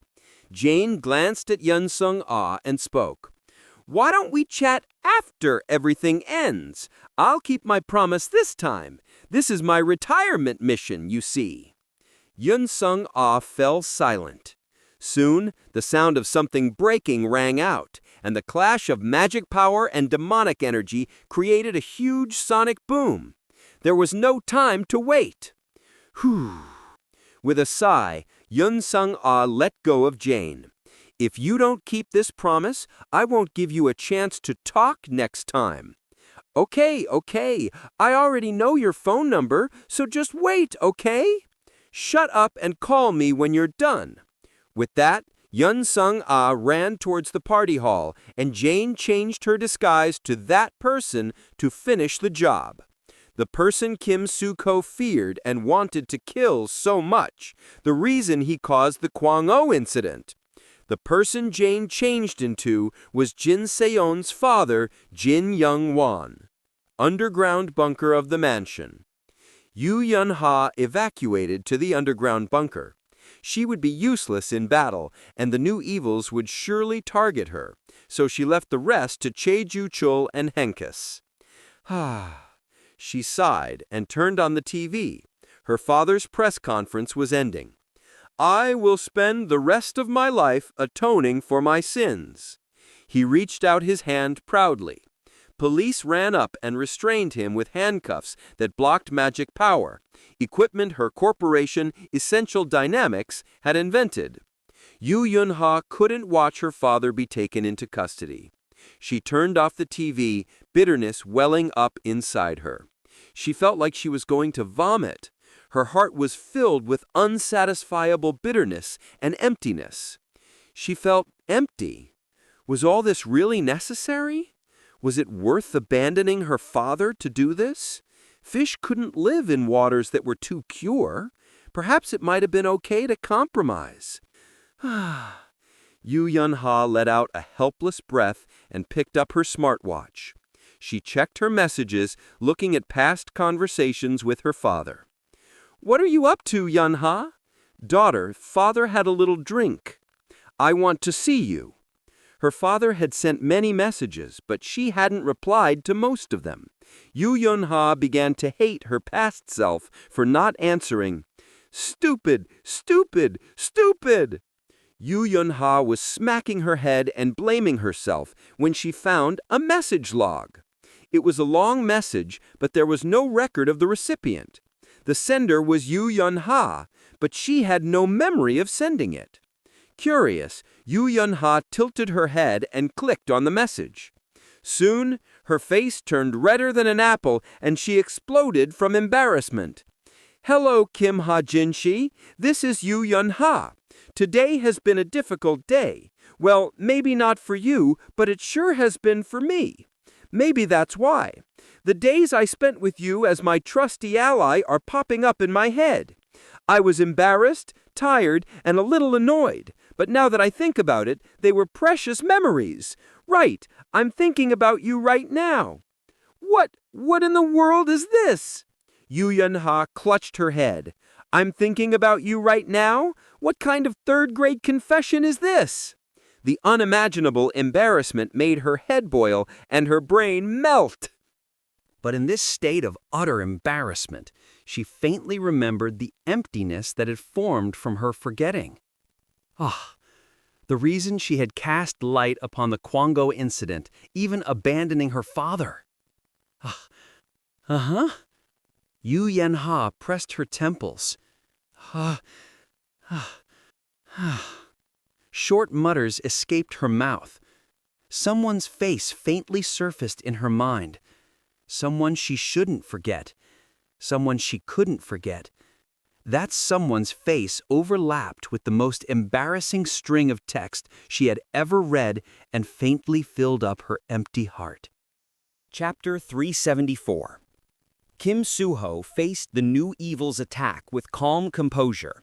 Jane glanced at Yun Sung Ah and spoke. "Why don't we chat after everything ends? I'll keep my promise this time. This is my retirement mission, you see." Yun Sung Ah fell silent. Soon, the sound of something breaking rang out, and the clash of magic power and demonic energy created a huge sonic boom. There was no time to wait. Whew! With a sigh, Yun Sung Ah let go of Jane. "If you don't keep this promise, I won't give you a chance to talk next time." Okay, I already know your phone number, so just wait, okay? Shut up and call me when you're done." With that, Yun Sung Ah ran towards the party hall, and Jane changed her disguise to that person to finish the job. The person Kim Suko feared and wanted to kill so much, the reason he caused the Kwang-o incident. The person Jane changed into was Jin Seon's father, Jin Young-won. Underground bunker of the mansion. Yu Yun-ha evacuated to the underground bunker. She would be useless in battle, and the new evils would surely target her, so she left the rest to Che-ju-chul and Henkes. She sighed and turned on the TV. Her father's press conference was ending. "I will spend the rest of my life atoning for my sins." He reached out his hand proudly. Police ran up and restrained him with handcuffs that blocked magic power, equipment her corporation, Essential Dynamics, had invented. Yu Yun-ha couldn't watch her father be taken into custody. She turned off the TV, bitterness welling up inside her. She felt like she was going to vomit. Her heart was filled with unsatisfiable bitterness and emptiness. She felt empty. Was all this really necessary? Was it worth abandoning her father to do this? Fish couldn't live in waters that were too pure. Perhaps it might have been okay to compromise. Yu Yun-ha let out a helpless breath and picked up her smartwatch. She checked her messages, looking at past conversations with her father. "What are you up to, Yun-ha?" "Daughter, father had a little drink." "I want to see you." Her father had sent many messages, but she hadn't replied to most of them. Yu Yun-ha began to hate her past self for not answering. Stupid, stupid, stupid! Yu Yun-ha was smacking her head and blaming herself when she found a message log. It was a long message, but there was no record of the recipient. The sender was Yu Yun-ha, but she had no memory of sending it. Curious, Yu Yun-ha tilted her head and clicked on the message. Soon, her face turned redder than an apple and she exploded from embarrassment. Hello, Kim Hajin. This is Yu Yun Ha. Today has been a difficult day. Well, maybe not for you, but it sure has been for me. Maybe that's why. The days I spent with you as my trusty ally are popping up in my head. I was embarrassed, tired, and a little annoyed, but now that I think about it, they were precious memories. Right, I'm thinking about you right now. What in the world is this? Yu Yun Ha clutched her head. I'm thinking about you right now? What kind of third-grade confession is this? The unimaginable embarrassment made her head boil and her brain melt. But in this state of utter embarrassment, she faintly remembered the emptiness that had formed from her forgetting. The reason she had cast light upon the Kwango incident, even abandoning her father. Yu Yen Ha pressed her temples. Short mutters escaped her mouth. Someone's face faintly surfaced in her mind. Someone she shouldn't forget. Someone she couldn't forget. That someone's face overlapped with the most embarrassing string of text she had ever read and faintly filled up her empty heart. Chapter 374. Kim Soo-ho faced the new evil's attack with calm composure.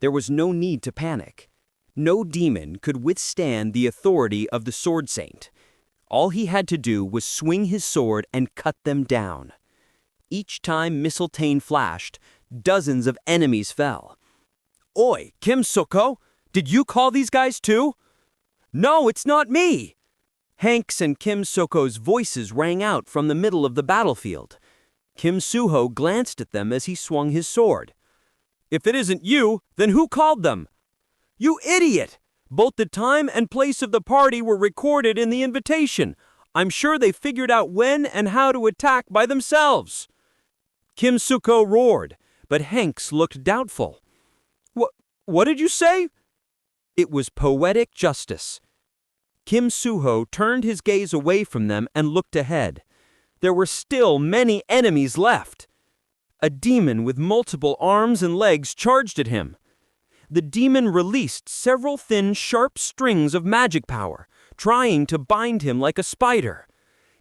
There was no need to panic. No demon could withstand the authority of the Sword Saint. All he had to do was swing his sword and cut them down. Each time Mistletoe flashed, dozens of enemies fell. Oi, Kim Soo-ho, did you call these guys too? No, it's not me! Hank's and Kim Soo-ho's voices rang out from the middle of the battlefield. Kim Soo-ho glanced at them as he swung his sword. If it isn't you, then who called them? You idiot! Both the time and place of the party were recorded in the invitation. I'm sure they figured out when and how to attack by themselves. Kim Soo-ho roared, but Hanks looked doubtful. What did you say? It was poetic justice. Kim Soo-ho turned his gaze away from them and looked ahead. There were still many enemies left. A demon with multiple arms and legs charged at him. The demon released several thin, sharp strings of magic power, trying to bind him like a spider.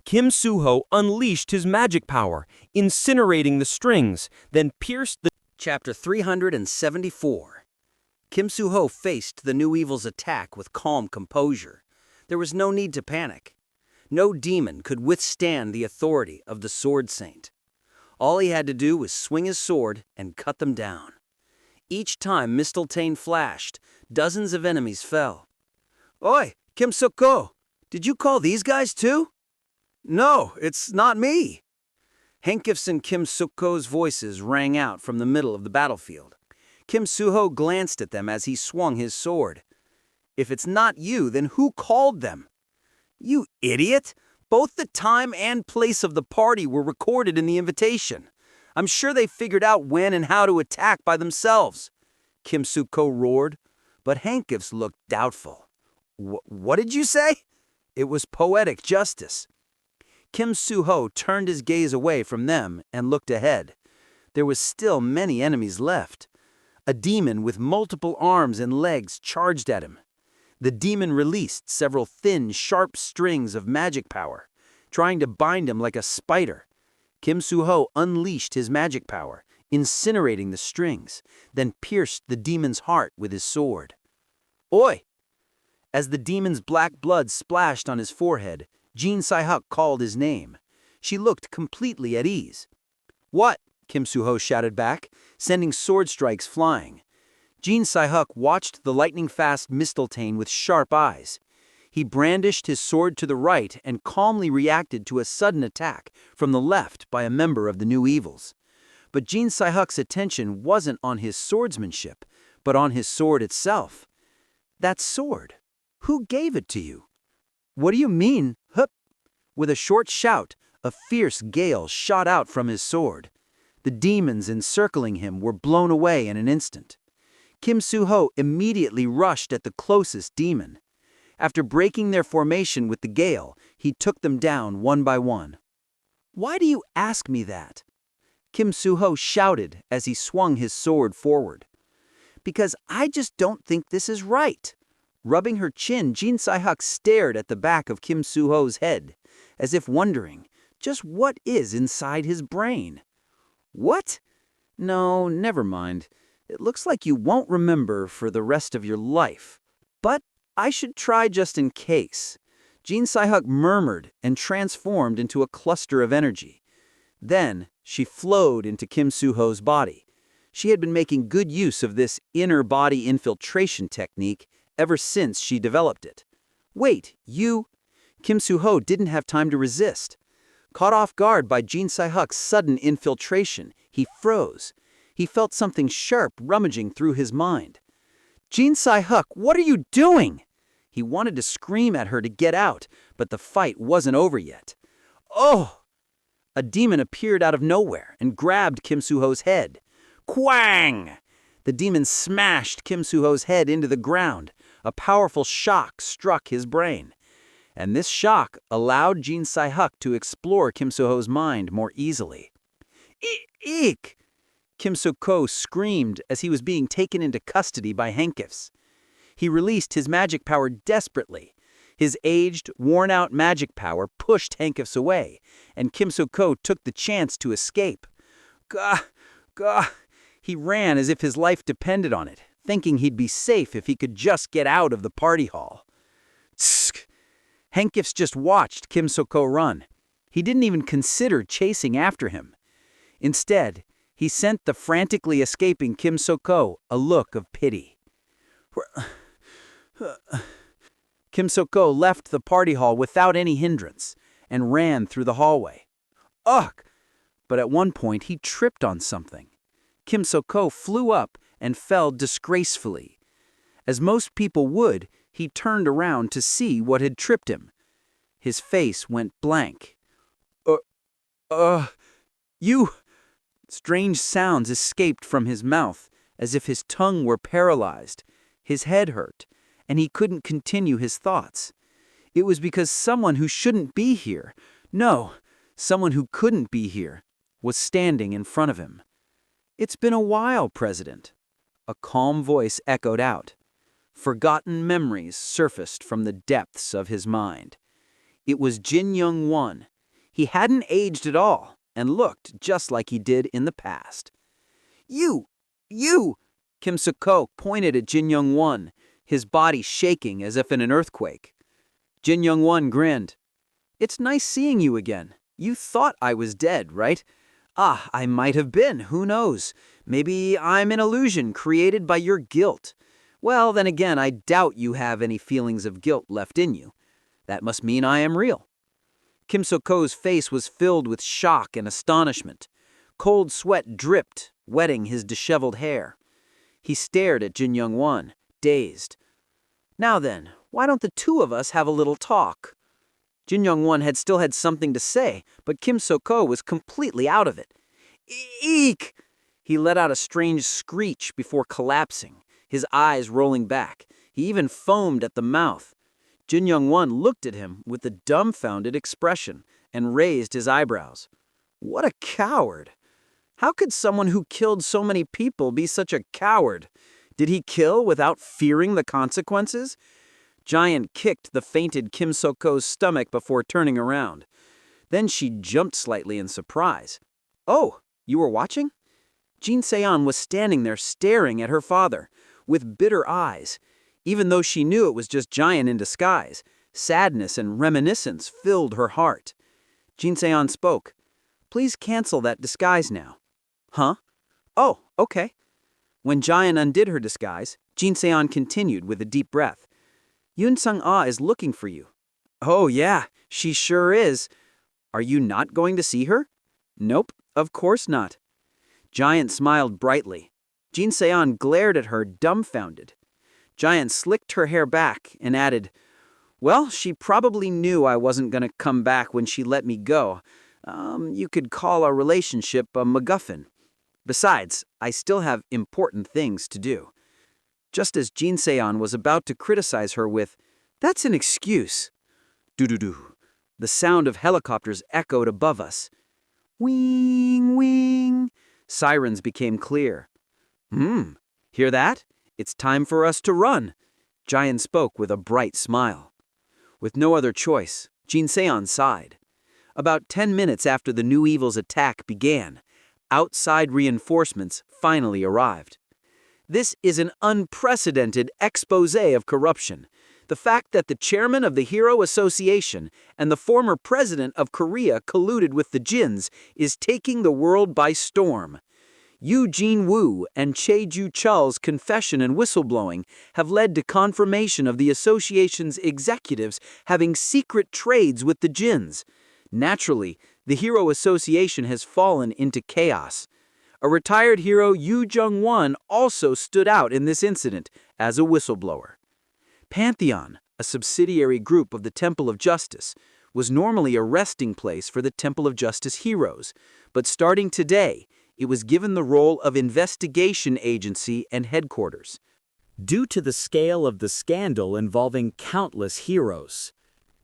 Kim Soo-ho unleashed his magic power, incinerating the strings, then pierced the... Chapter 374. Kim Soo-ho faced the new evil's attack with calm composure. There was no need to panic. No demon could withstand the authority of the Sword Saint. All he had to do was swing his sword and cut them down. Each time Mistletoe flashed, dozens of enemies fell. Oi, Kim Soo-ho, did you call these guys too? No, it's not me. Hank's and Kim Soo-ho's voices rang out from the middle of the battlefield. Kim Soo-ho glanced at them as he swung his sword. If it's not you, then who called them? You idiot! Both the time and place of the party were recorded in the invitation. I'm sure they figured out when and how to attack by themselves. Kim Soo-ho roared, but Hank's looked doubtful. What did you say? It was poetic justice. Kim Soo-ho turned his gaze away from them and looked ahead. There was still many enemies left. A demon with multiple arms and legs charged at him. The demon released several thin, sharp strings of magic power, trying to bind him like a spider. Kim Soo-ho unleashed his magic power, incinerating the strings, then pierced the demon's heart with his sword. Oi! As the demon's black blood splashed on his forehead, Jin Si-huk called his name. She looked completely at ease. What? Kim Soo-ho shouted back, sending sword strikes flying. Jin Si-huk watched the lightning-fast Mistletoe with sharp eyes. He brandished his sword to the right and calmly reacted to a sudden attack from the left by a member of the New Evils. But Jin Si-huk's attention wasn't on his swordsmanship, but on his sword itself. That sword, who gave it to you? What do you mean, hup? With a short shout, a fierce gale shot out from his sword. The demons encircling him were blown away in an instant. Kim Soo-ho immediately rushed at the closest demon. After breaking their formation with the gale, he took them down one by one. Why do you ask me that? Kim Soo-ho shouted as he swung his sword forward. Because I just don't think this is right. Rubbing her chin, Jin Se-hyuk stared at the back of Kim Soo-ho's head, as if wondering just what is inside his brain. What? No, never mind. It looks like you won't remember for the rest of your life. But I should try just in case. Jin Se-hyuk murmured and transformed into a cluster of energy. Then she flowed into Kim Soo-ho's body. She had been making good use of this inner body infiltration technique ever since she developed it. Wait, you... Kim Soo-ho didn't have time to resist. Caught off guard by Jin Se-hyuk's sudden infiltration, he froze. He felt something sharp rummaging through his mind. Jin Se-hyuk, what are you doing? He wanted to scream at her to get out, but the fight wasn't over yet. Oh! A demon appeared out of nowhere and grabbed Kim Soo-ho's head. Quang! The demon smashed Kim Soo-ho's head into the ground. A powerful shock struck his brain. And this shock allowed Jin Se-hyuk to explore Kim Soo-ho's mind more easily. Eek! Kim Soo-ho screamed as he was being taken into custody by handcuffs. He released his magic power desperately. His aged, worn-out magic power pushed handcuffs away, and Kim Soo-ho took the chance to escape. Gah! Gah! He ran as if his life depended on it, thinking he'd be safe if he could just get out of the party hall. Tsk! Handcuffs just watched Kim Soo-ho run. He didn't even consider chasing after him. Instead, he sent the frantically escaping Kim Soo-ho a look of pity. Kim Soo-ho left the party hall without any hindrance and ran through the hallway. Ugh! But at one point he tripped on something. Kim Soo-ho flew up and fell disgracefully. As most people would, he turned around to see what had tripped him. His face went blank. You... Strange sounds escaped from his mouth, as if his tongue were paralyzed. His head hurt, and he couldn't continue his thoughts. It was because someone who shouldn't be here, no, someone who couldn't be here, was standing in front of him. It's been a while, President. A calm voice echoed out. Forgotten memories surfaced from the depths of his mind. It was Jin Young-won. He hadn't aged at all and looked just like he did in the past. You! Kim Soo-ho pointed at Jin Young-won, his body shaking as if in an earthquake. Jin Young-won grinned. It's nice seeing you again. You thought I was dead, right? I might have been, who knows? Maybe I'm an illusion created by your guilt. Well, then again, I doubt you have any feelings of guilt left in you. That must mean I am real. Kim Soo-ho's face was filled with shock and astonishment. Cold sweat dripped, wetting his disheveled hair. He stared at Jin Young-won, dazed. Now then, why don't the two of us have a little talk? Jin Young-won had still had something to say, but Kim Soo-ho was completely out of it. Eek! He let out a strange screech before collapsing, his eyes rolling back. He even foamed at the mouth. Jin Young-won looked at him with a dumbfounded expression and raised his eyebrows. What a coward! How could someone who killed so many people be such a coward? Did he kill without fearing the consequences? Giant kicked the fainted Kim Soo-ho's stomach before turning around. Then she jumped slightly in surprise. Oh, you were watching? Jin Se-yeon was standing there staring at her father, with bitter eyes. Even though she knew it was just Giant in disguise, sadness and reminiscence filled her heart. Jin Se-yeon spoke. Please cancel that disguise now. Huh? Oh, okay. When Giant undid her disguise, Jin Se-yeon continued with a deep breath. Yoon Sung-ah is looking for you. Oh yeah, she sure is. Are you not going to see her? Nope, of course not. Giant smiled brightly. Jin Se-yeon glared at her dumbfounded. Giant slicked her hair back and added, Well, she probably knew I wasn't going to come back when she let me go. You could call our relationship a MacGuffin. Besides, I still have important things to do. Just as Jin Se-yeon was about to criticize her with, That's an excuse. Doo-doo-doo. The sound of helicopters echoed above us. Wing, wing. Sirens became clear. Hear that? It's time for us to run. Jian spoke with a bright smile. With no other choice, Jinseon sighed. About 10 minutes after the New Evil's attack began, outside reinforcements finally arrived. This is an unprecedented expose of corruption. The fact that the chairman of the Hero Association and the former president of Korea colluded with the Jins is taking the world by storm. Yu Jin-woo and Che-ju Chul's confession and whistleblowing have led to confirmation of the association's executives having secret trades with the Jins. Naturally, the Hero Association has fallen into chaos. A retired hero, Yu Jung-won, also stood out in this incident as a whistleblower. Pantheon, a subsidiary group of the Temple of Justice, was normally a resting place for the Temple of Justice heroes, but starting today, it was given the role of investigation agency and headquarters. Due to the scale of the scandal involving countless heroes,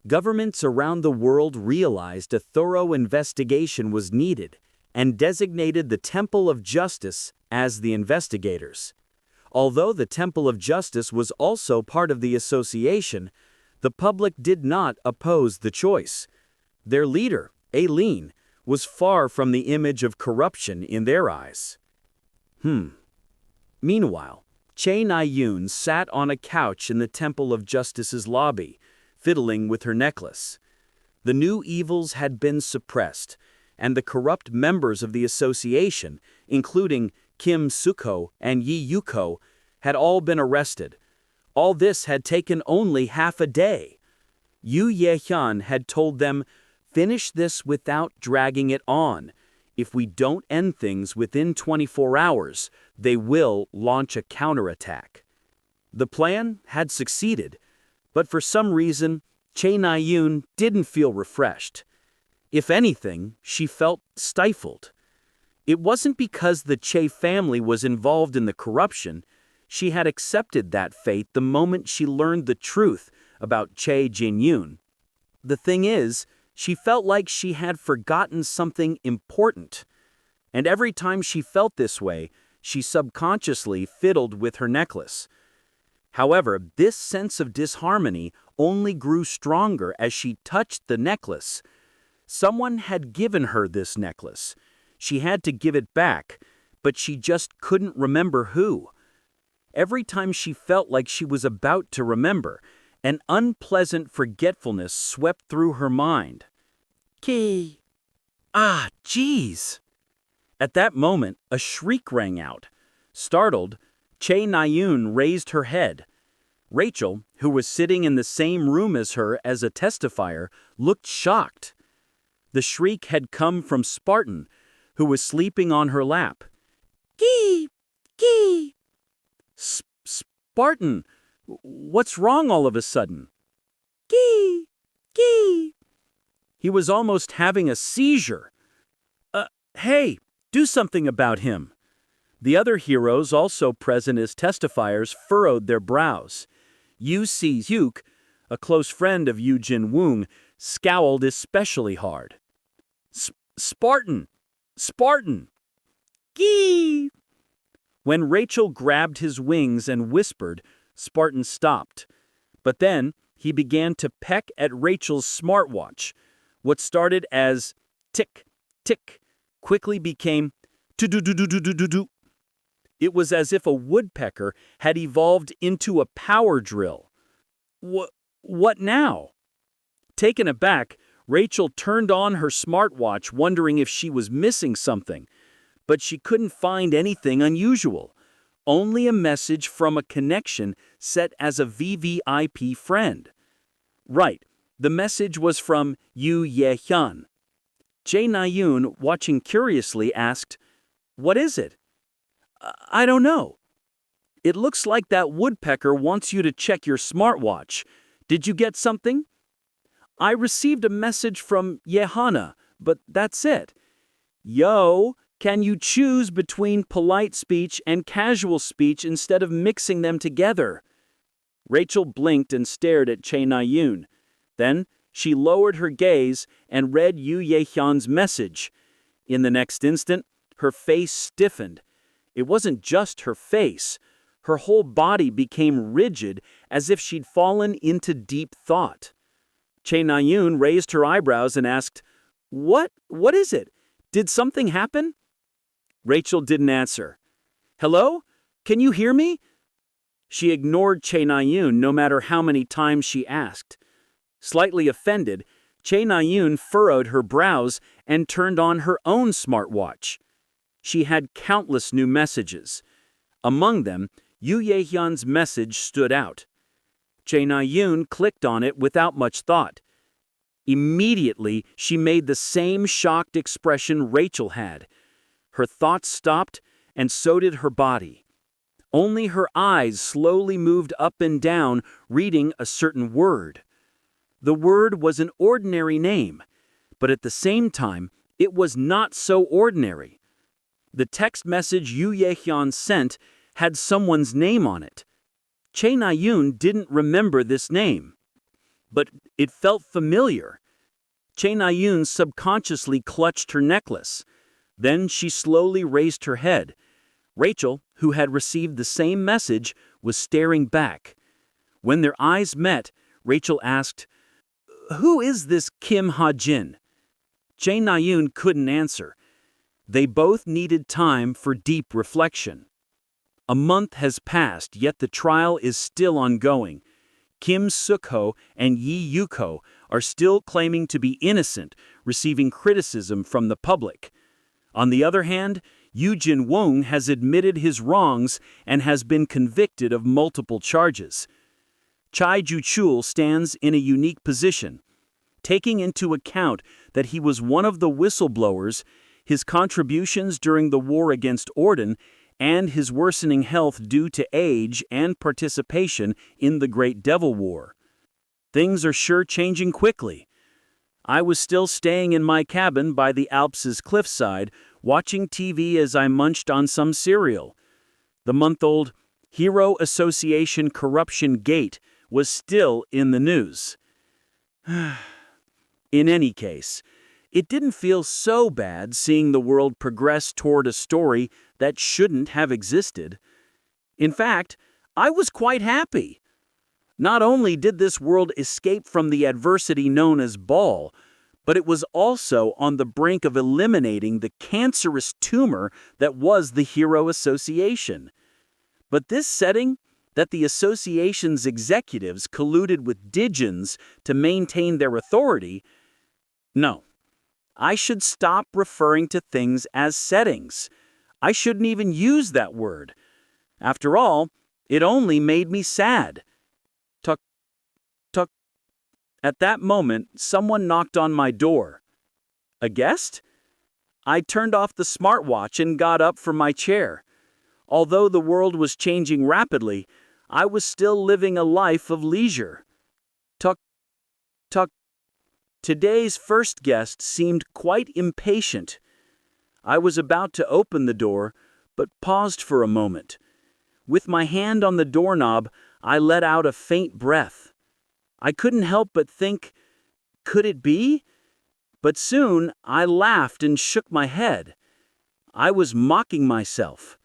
governments around the world realized a thorough investigation was needed and designated the Temple of Justice as the investigators. Although the Temple of Justice was also part of the association, the public did not oppose the choice. Their leader, Aileen, was far from the image of corruption in their eyes. Meanwhile, Che Na-yoon sat on a couch in the Temple of Justice's lobby, fiddling with her necklace. The New Evils had been suppressed, and the corrupt members of the association, including Kim Suk-ho and Yi Yuko, had all been arrested. All this had taken only half a day. Yu Ye-hyun had told them, "Finish this without dragging it on. If we don't end things within 24 hours, they will launch a counterattack." The plan had succeeded, but for some reason, Che Na-yoon didn't feel refreshed. If anything, she felt stifled. It wasn't because the Che family was involved in the corruption. She had accepted that fate the moment she learned the truth about Che Jin-yoon. The thing is, she felt like she had forgotten something important. And every time she felt this way, she subconsciously fiddled with her necklace. However, this sense of disharmony only grew stronger as she touched the necklace. Someone had given her this necklace. She had to give it back, but she just couldn't remember who. Every time she felt like she was about to remember, an unpleasant forgetfulness swept through her mind. Key. Ah, jeez. At that moment, a shriek rang out. Startled, Che Na-yoon raised her head. Rachel, who was sitting in the same room as her as a testifier, looked shocked. The shriek had come from Spartan, who was sleeping on her lap. Gee! Gee! Spartan! What's wrong all of a sudden? Gee! Gee! He was almost having a seizure. Hey, do something about him. The other heroes, also present as testifiers, furrowed their brows. Yu Si-hyuk, a close friend of Yu Jin-woong, scowled especially hard. Spartan! Spartan! Gee! When Rachel grabbed his wings and whispered, Spartan stopped. But then he began to peck at Rachel's smartwatch. What started as tick, tick, quickly became do-do-do-do-do-do-do. It was as if a woodpecker had evolved into a power drill. What now? Taken aback, Rachel turned on her smartwatch, wondering if she was missing something. But she couldn't find anything unusual. Only a message from a connection set as a VVIP friend. Right, the message was from Yu Ye-hyun. Che Na-yoon, watching curiously, asked, "What is it?" I don't know. It looks like that woodpecker wants you to check your smartwatch. Did you get something? I received a message from Yehana, but that's it. Yo, can you choose between polite speech and casual speech instead of mixing them together? Rachel blinked and stared at Che Na-yoon. Then she lowered her gaze and read Yu Ye-hyun's message. In the next instant, her face stiffened. It wasn't just her face. Her whole body became rigid, as if she'd fallen into deep thought. Che Na-yoon raised her eyebrows and asked, What is it? Did something happen?" Rachel didn't answer. "Hello? Can you hear me?" She ignored Che Na-yoon no matter how many times she asked. Slightly offended, Che Na-yoon furrowed her brows and turned on her own smartwatch. She had countless new messages. Among them, Yoo Ye-hyun's message stood out. Che Na-yoon clicked on it without much thought. Immediately, she made the same shocked expression Rachel had. Her thoughts stopped, and so did her body. Only her eyes slowly moved up and down, reading a certain word. The word was an ordinary name, but at the same time, it was not so ordinary. The text message Yoo Ye-hyun sent had someone's name on it. Che Na-yoon didn't remember this name, but it felt familiar. Che Na-yoon subconsciously clutched her necklace. Then she slowly raised her head. Rachel, who had received the same message, was staring back. When their eyes met, Rachel asked, "Who is this Kim Hajin?" Che Na-yoon couldn't answer. They both needed time for deep reflection. A month has passed, yet the trial is still ongoing. Kim Suk-ho and Yi Yuko are still claiming to be innocent, receiving criticism from the public. On the other hand, Yoo Jin-woong has admitted his wrongs and has been convicted of multiple charges. Chai Ju-chul stands in a unique position. Taking into account that he was one of the whistleblowers, his contributions during the war against Orden, and his worsening health due to age and participation in the Great Devil War. Things are sure changing quickly. I was still staying in my cabin by the Alps' cliffside, watching TV as I munched on some cereal. The month-old Hero Association corruption gate was still in the news. In any case, it didn't feel so bad seeing the world progress toward a story that shouldn't have existed. In fact, I was quite happy. Not only did this world escape from the adversity known as Baal, but it was also on the brink of eliminating the cancerous tumor that was the Hero Association. But this setting, that the association's executives colluded with Dijins to maintain their authority, no. I should stop referring to things as settings. I shouldn't even use that word. After all, it only made me sad. Tuck, tuck. At that moment, someone knocked on my door. A guest? I turned off the smartwatch and got up from my chair. Although the world was changing rapidly, I was still living a life of leisure. Tuck, tuck. Today's first guest seemed quite impatient. I was about to open the door, but paused for a moment. With my hand on the doorknob, I let out a faint breath. I couldn't help but think, could it be? But soon I laughed and shook my head. I was mocking myself.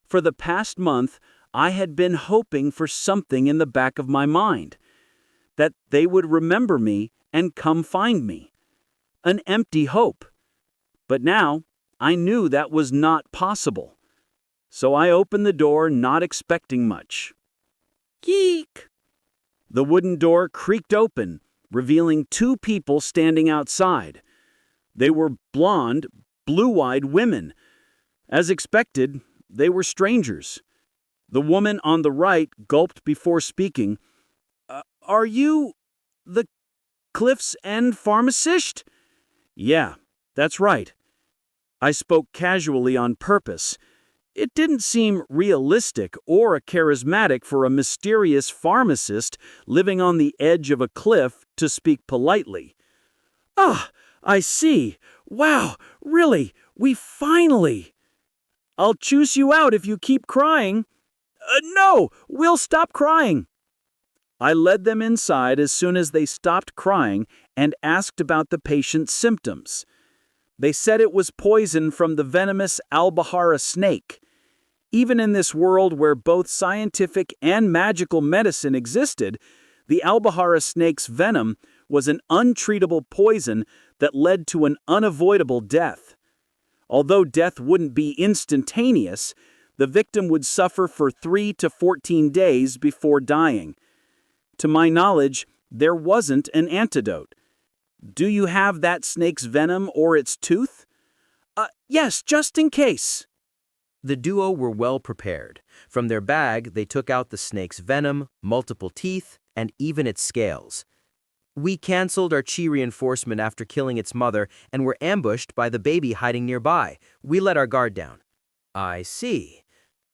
For the past month, I had been hoping for something in the back of my mind, that they would remember me and come find me. An empty hope. But now, I knew that was not possible. So I opened the door, not expecting much. Geek! The wooden door creaked open, revealing two people standing outside. They were blonde, blue-eyed women. As expected, they were strangers. The woman on the right gulped before speaking. Are you the Cliff's End pharmacist? Yeah, that's right. I spoke casually on purpose. It didn't seem realistic or charismatic for a mysterious pharmacist living on the edge of a cliff to speak politely. Ah, I see. Wow, really, we finally. I'll choose you out if you keep crying. No, we'll stop crying. I led them inside as soon as they stopped crying and asked about the patient's symptoms. They said it was poison from the venomous Albahara snake. Even in this world where both scientific and magical medicine existed, the Albahara snake's venom was an untreatable poison that led to an unavoidable death. Although death wouldn't be instantaneous, the victim would suffer for 3 to 14 days before dying. To my knowledge, there wasn't an antidote. Do you have that snake's venom or its tooth? Yes, just in case. The duo were well prepared. From their bag, they took out the snake's venom, multiple teeth, and even its scales. We canceled our chi reinforcement after killing its mother and were ambushed by the baby hiding nearby. We let our guard down. I see.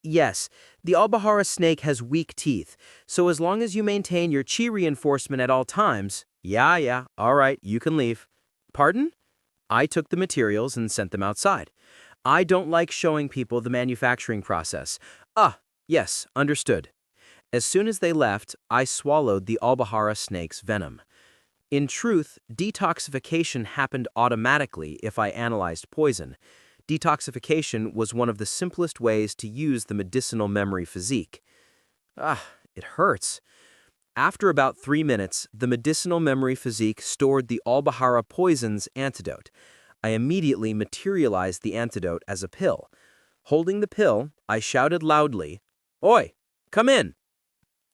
Yes, the Albahara snake has weak teeth, so as long as you maintain your chi reinforcement at all times, yeah, all right, you can leave. Pardon? I took the materials and sent them outside. I don't like showing people the manufacturing process. Yes, understood. As soon as they left, I swallowed the Albahara snake's venom. In truth, detoxification happened automatically if I analyzed poison. Detoxification was one of the simplest ways to use the medicinal memory physique. It hurts. After about 3 minutes, the medicinal memory physique stored the Albahara poison's antidote. I immediately materialized the antidote as a pill. Holding the pill, I shouted loudly, "Oi, come in!"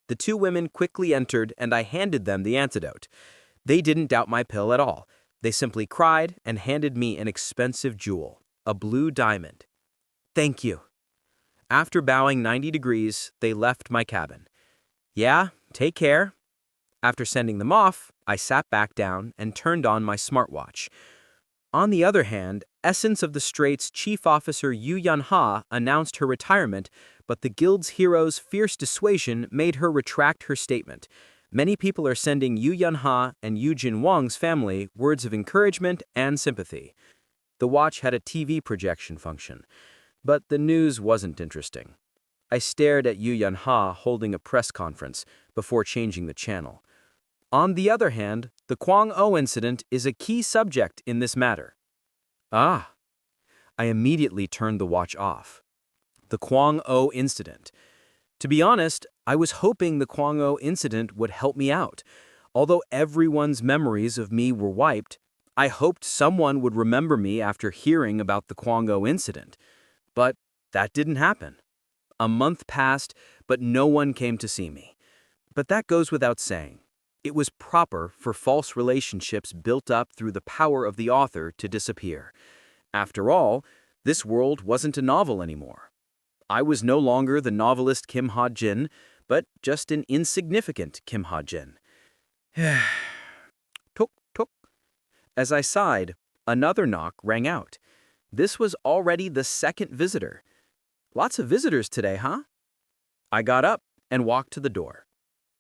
The 2 women quickly entered and I handed them the antidote. They didn't doubt my pill at all. They simply cried and handed me an expensive jewel, a blue diamond. Thank you. After bowing 90 degrees, they left my cabin. Yeah, take care. After sending them off, I sat back down and turned on my smartwatch. On the other hand, Essence of the Straits Chief Officer Yu Yan-ha announced her retirement, but the Guild's hero's fierce dissuasion made her retract her statement. Many people are sending Yu Yan-ha and Yu Jin-wang's family words of encouragement and sympathy. The watch had a TV projection function, but the news wasn't interesting. I stared at Yu Yan-ha holding a press conference before changing the channel. On the other hand, the Kwang-o incident is a key subject in this matter. I immediately turned the watch off. The Kwang-o incident. To be honest, I was hoping the Kwang-o incident would help me out. Although everyone's memories of me were wiped, I hoped someone would remember me after hearing about the Kwang-o incident. But that didn't happen. A month passed, but no one came to see me. But that goes without saying. It was proper for false relationships built up through the power of the author to disappear. After all, this world wasn't a novel anymore. I was no longer the novelist Kim Hajin, but just an insignificant Kim Hajin. Tuk, tuk. As I sighed, another knock rang out. This was already the 2nd visitor. Lots of visitors today, huh? I got up and walked to the door.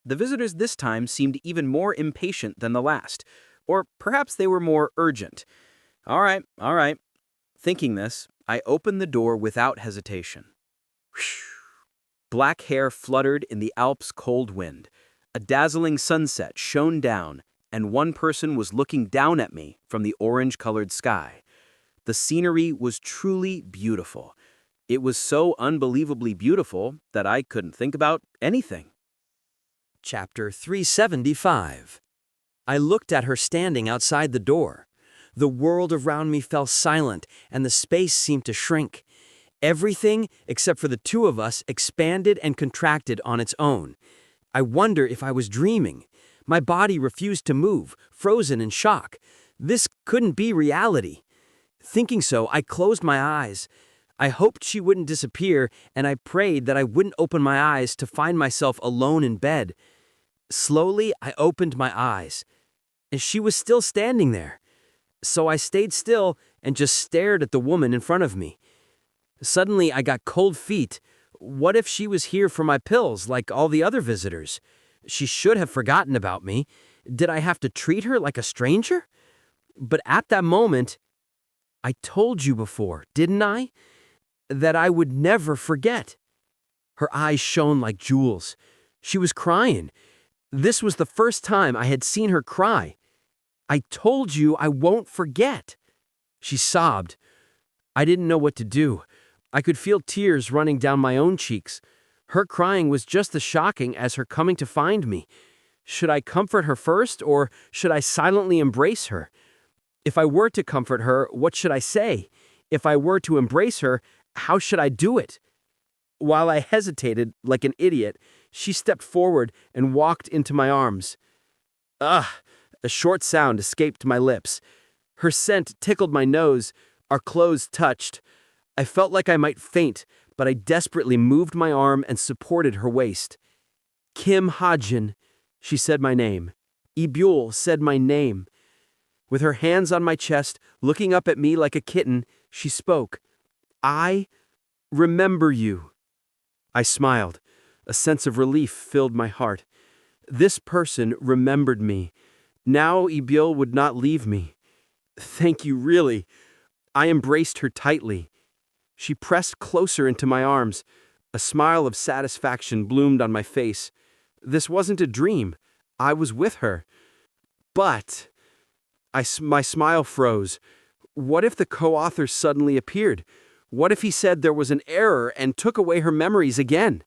The visitors this time seemed even more impatient than the last, or perhaps they were more urgent. All right. Thinking this, I opened the door without hesitation. Black hair fluttered in the Alps' cold wind. A dazzling sunset shone down, and one person was looking down at me from the orange-colored sky. The scenery was truly beautiful. It was so unbelievably beautiful that I couldn't think about anything. Chapter 375. I looked at her standing outside the door. The world around me fell silent, and the space seemed to shrink. Everything, except for the 2 of us, expanded and contracted on its own. I wonder if I was dreaming. My body refused to move, frozen in shock. This couldn't be reality. Thinking so, I closed my eyes. I hoped she wouldn't disappear, and I prayed that I wouldn't open my eyes to find myself alone in bed. Slowly, I opened my eyes, and she was still standing there. So I stayed still and just stared at the woman in front of me. Suddenly, I got cold feet. What if she was here for my pills, like all the other visitors? She should have forgotten about me. Did I have to treat her like a stranger? But at that moment, I told you before, didn't I? That I would never forget. Her eyes shone like jewels. She was crying. This was the first time I had seen her cry. I told you I won't forget. She sobbed. I didn't know what to do. I could feel tears running down my own cheeks. Her crying was just as shocking as her coming to find me. Should I comfort her first, or should I silently embrace her? If I were to comfort her, what should I say? If I were to embrace her, how should I do it? While I hesitated, like an idiot, she stepped forward and walked into my arms. Ugh! A short sound escaped my lips. Her scent tickled my nose. Our clothes touched. I felt like I might faint, but I desperately moved my arm and supported her waist. Kim Hajin, she said my name. Ibule said my name. With her hands on my chest, looking up at me like a kitten, she spoke. I remember you. I smiled. A sense of relief filled my heart. This person remembered me. Now Ibule would not leave me. Thank you, really. I embraced her tightly. She pressed closer into my arms. A smile of satisfaction bloomed on my face. This wasn't a dream. I was with her. But my smile froze. What if the co-author suddenly appeared? What if he said there was an error and took away her memories again?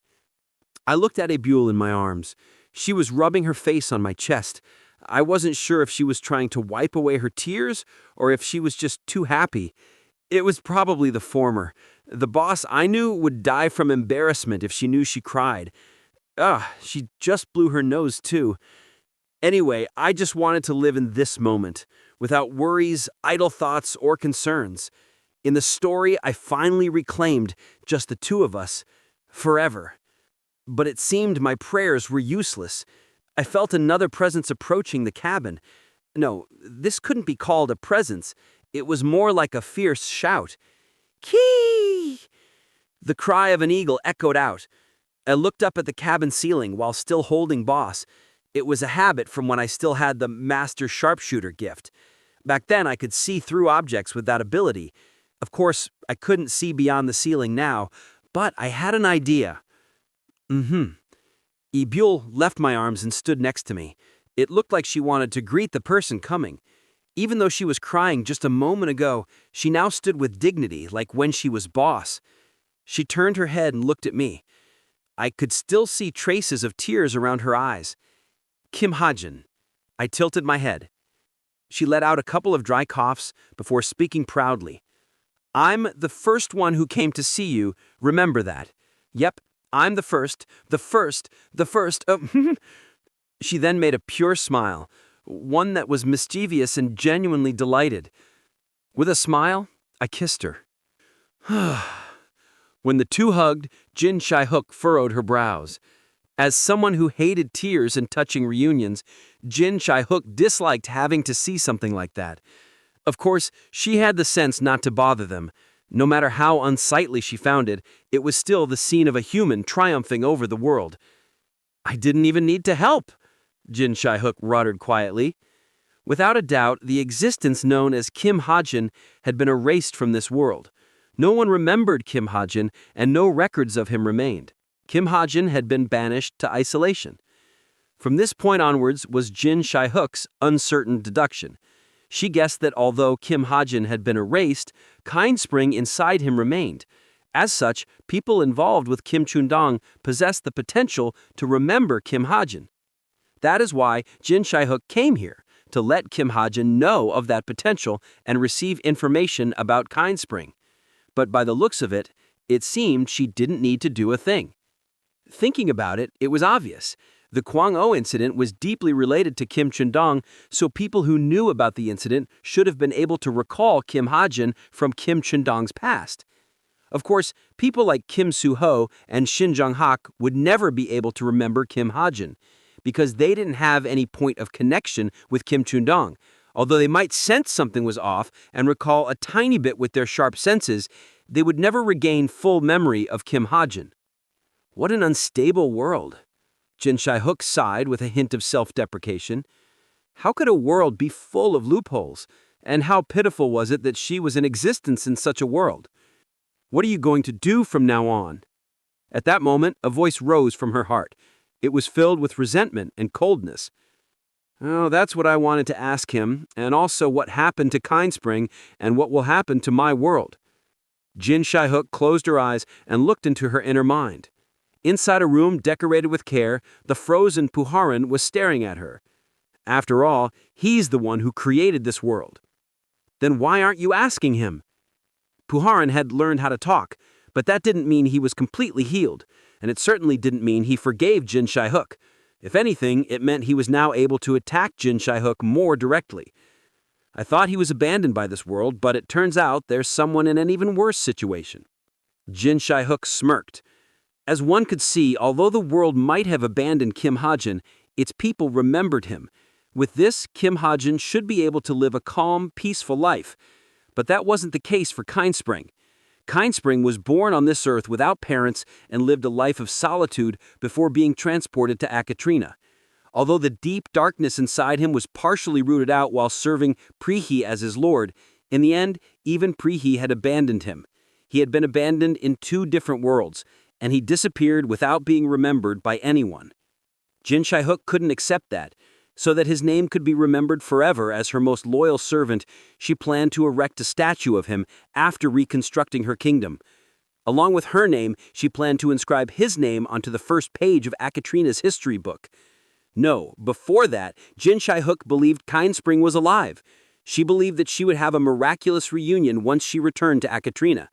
I looked at Ibule in my arms. She was rubbing her face on my chest. I wasn't sure if she was trying to wipe away her tears or if she was just too happy. It was probably the former. The boss I knew would die from embarrassment if she knew she cried. She just blew her nose too. Anyway, I just wanted to live in this moment, without worries, idle thoughts, or concerns. In the story, I finally reclaimed just the two of us, forever. But it seemed my prayers were useless. I felt another presence approaching the cabin. No, this couldn't be called a presence. It was more like a fierce shout. Kee! The cry of an eagle echoed out. I looked up at the cabin ceiling while still holding Boss. It was a habit from when I still had the Master Sharpshooter gift. Back then, I could see through objects with that ability. Of course, I couldn't see beyond the ceiling now, but I had an idea. Ibule left my arms and stood next to me. It looked like she wanted to greet the person coming. Even though she was crying just a moment ago, she now stood with dignity, like when she was boss. She turned her head and looked at me. I could still see traces of tears around her eyes. Kim Hajin. I tilted my head. She let out a couple of dry coughs before speaking proudly. I'm the first one who came to see you, remember that. Yep, I'm the first. She then made a pure smile, one that was mischievous and genuinely delighted. With a smile, I kissed her. When the two hugged, Jin Shai-hook furrowed her brows. As someone who hated tears and touching reunions, Jin Shai-hook disliked having to see something like that. Of course, she had the sense not to bother them. No matter how unsightly she found it, it was still the scene of a human triumphing over the world. I didn't even need to help, Jin Shai-hook ruddered quietly. Without a doubt, the existence known as Kim Hajin had been erased from this world. No one remembered Kim Hajin, and no records of him remained. Kim Hajin had been banished to isolation. From this point onwards was Jin Shai-hook's uncertain deduction. She guessed that although Kim Hajin had been erased, Kind Spring inside him remained. As such, people involved with Kim Chundong possessed the potential to remember Kim Hajin. That is why Jin Shai-hook came here, to let Kim Hajin know of that potential and receive information about Kind Spring. But by the looks of it, it seemed she didn't need to do a thing. Thinking about it, it was obvious. The Kwang-o incident was deeply related to Kim Chundong, so people who knew about the incident should have been able to recall Kim Hajin from Kim Chundong's past. Of course, people like Kim Soo-ho and Shin Jung-hak would never be able to remember Kim Hajin, because they didn't have any point of connection with Kim Chundong. Although they might sense something was off and recall a tiny bit with their sharp senses, they would never regain full memory of Kim Hajin. What an unstable world. Jin Shai-hook sighed with a hint of self-deprecation. How could a world be full of loopholes? And how pitiful was it that she was in existence in such a world? What are you going to do from now on? At that moment, a voice rose from her heart. It was filled with resentment and coldness. Oh, that's what I wanted to ask him, and also what happened to Kindspring and what will happen to my world. Jin Shai-hook closed her eyes and looked into her inner mind. Inside a room decorated with care, the frozen Puharin was staring at her. After all, he's the one who created this world. Then why aren't you asking him? Puharin had learned how to talk, but that didn't mean he was completely healed, and it certainly didn't mean he forgave Jin Shai-hook. If anything, it meant he was now able to attack Jin Shai-hook more directly. I thought he was abandoned by this world, but it turns out there's someone in an even worse situation. Jin Shai-hook smirked. As one could see, although the world might have abandoned Kim Hajin, its people remembered him. With this, Kim Hajin should be able to live a calm, peaceful life. But that wasn't the case for Kindspring. Kindspring was born on this earth without parents and lived a life of solitude before being transported to Akatrina. Although the deep darkness inside him was partially rooted out while serving Prihi as his lord, in the end, even Prihi had abandoned him. He had been abandoned in 2 different worlds, and he disappeared without being remembered by anyone. Jin Shai-hook couldn't accept that. So that his name could be remembered forever as her most loyal servant, she planned to erect a statue of him after reconstructing her kingdom. Along with her name, she planned to inscribe his name onto the first page of Akatrina's history book. No, before that, Jin Shai-hook believed Kindspring was alive. She believed that she would have a miraculous reunion once she returned to Akatrina.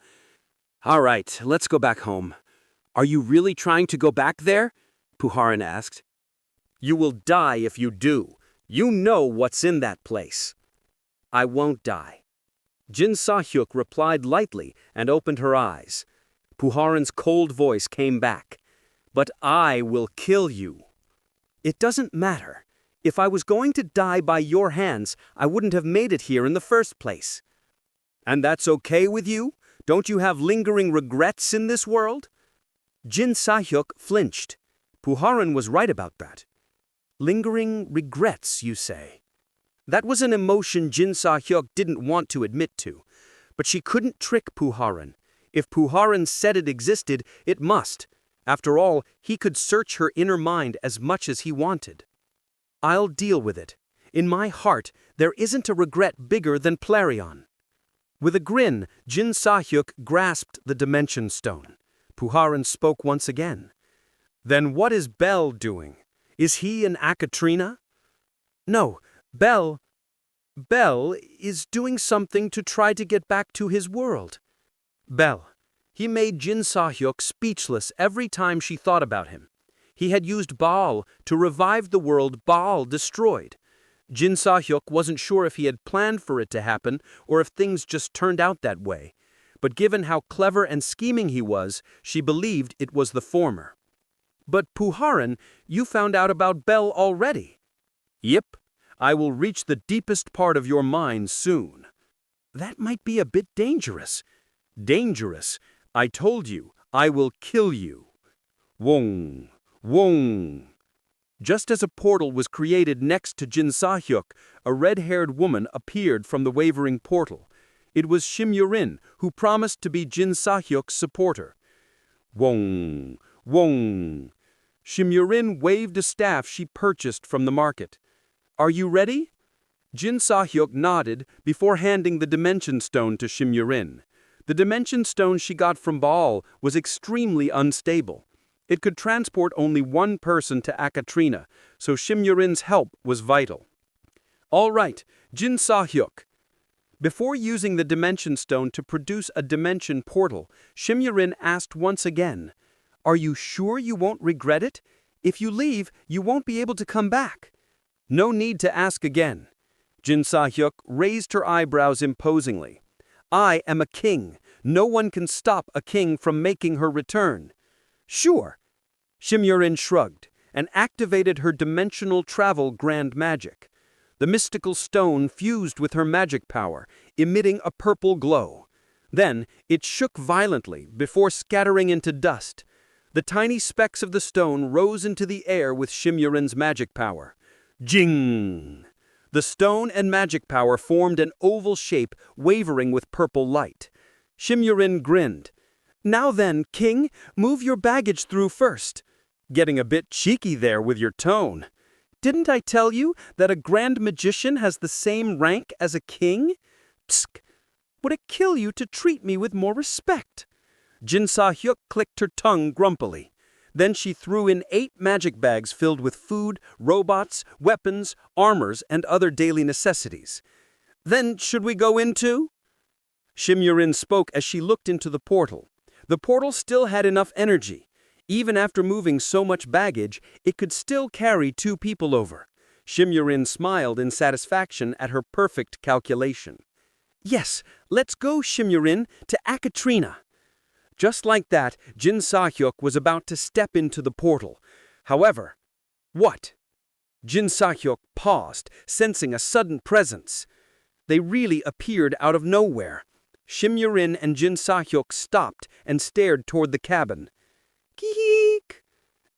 All right, let's go back home. Are you really trying to go back there? Puharin asked. You will die if you do. You know what's in that place. I won't die. Jin Shai-hook replied lightly and opened her eyes. Puharin's cold voice came back. But I will kill you. It doesn't matter. If I was going to die by your hands, I wouldn't have made it here in the first place. And that's okay with you? Don't you have lingering regrets in this world? Jin Shai-hook flinched. Puharin was right about that. Lingering regrets, you say? That was an emotion Jin Shai-hook didn't want to admit to. But she couldn't trick Puharin. If Puharin said it existed, it must. After all, he could search her inner mind as much as he wanted. I'll deal with it. In my heart, there isn't a regret bigger than Plarion. With a grin, Jin Shai-hook grasped the Dimension Stone. Puharin spoke once again. Then what is Bel doing? Is he in Akatrina? No, Bel is doing something to try to get back to his world. Bel. He made Jin Shai-hook speechless every time she thought about him. He had used Baal to revive the world Baal destroyed. Jin Shai-hook wasn't sure if he had planned for it to happen or if things just turned out that way. But given how clever and scheming he was, she believed it was the former. But Puharin, you found out about Bel already. Yep, I will reach the deepest part of your mind soon. That might be a bit dangerous. Dangerous? I told you, I will kill you. Wong, wong. Just as a portal was created next to Jin Shai-hook, a red-haired woman appeared from the wavering portal. It was Shim-yurin, who promised to be Jin Shai-hook's supporter. Wong, wong. Shim-yurin waved a staff she purchased from the market. Are you ready? Jin Shai-hook nodded before handing the Dimension Stone to Shim-yurin. The Dimension Stone she got from Baal was extremely unstable. It could transport only one person to Akatrina, so Shim-yurin's help was vital. All right, Jin Shai-hook. Before using the Dimension Stone to produce a dimension portal, Shim-yurin asked once again, Are you sure you won't regret it? If you leave, you won't be able to come back. No need to ask again. Jin Shai-hook raised her eyebrows imposingly. I am a king. No one can stop a king from making her return. Sure. Shim-yurin shrugged and activated her dimensional travel grand magic. The mystical stone fused with her magic power, emitting a purple glow. Then it shook violently before scattering into dust. The tiny specks of the stone rose into the air with Shim-yurin's magic power. Jing! The stone and magic power formed an oval shape wavering with purple light. Shim-yurin grinned. Now then, king, move your baggage through first. Getting a bit cheeky there with your tone. Didn't I tell you that a grand magician has the same rank as a king? Psst! Would it kill you to treat me with more respect? Jin Sa-hyuk clicked her tongue grumpily. Then she threw in 8 magic bags filled with food, robots, weapons, armors, and other daily necessities. Then should we go in too? Shim Yurin spoke as she looked into the portal. The portal still had enough energy. Even after moving so much baggage, it could still carry 2 people over. Shim Yurin smiled in satisfaction at her perfect calculation. Yes, let's go, Shim Yurin, to Akatrina. Just like that, Jin Sa-hyuk was about to step into the portal. However, what? Jin Sa-hyuk paused, sensing a sudden presence. They really appeared out of nowhere. Shim Yurin and Jin Sa-hyuk stopped and stared toward the cabin. Keek!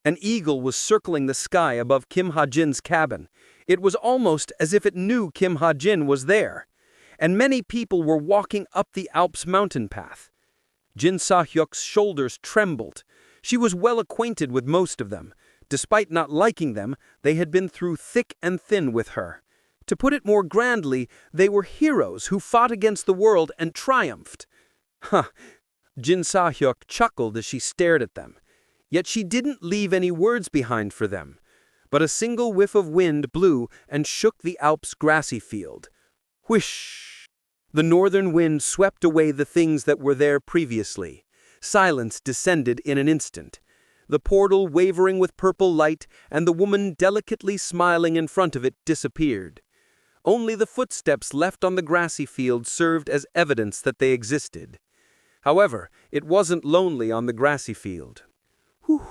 An eagle was circling the sky above Kim Hajin's cabin. It was almost as if it knew Kim Hajin was there. And many people were walking up the Alps mountain path. Jin Sa-hyuk's shoulders trembled. She was well acquainted with most of them. Despite not liking them, they had been through thick and thin with her. To put it more grandly, they were heroes who fought against the world and triumphed. Huh! Jin Sa-hyuk chuckled as she stared at them. Yet she didn't leave any words behind for them. But a single whiff of wind blew and shook the Alps' grassy field. Whish! The northern wind swept away the things that were there previously. Silence descended in an instant. The portal wavering with purple light and the woman delicately smiling in front of it disappeared. Only the footsteps left on the grassy field served as evidence that they existed. However, it wasn't lonely on the grassy field. Whew!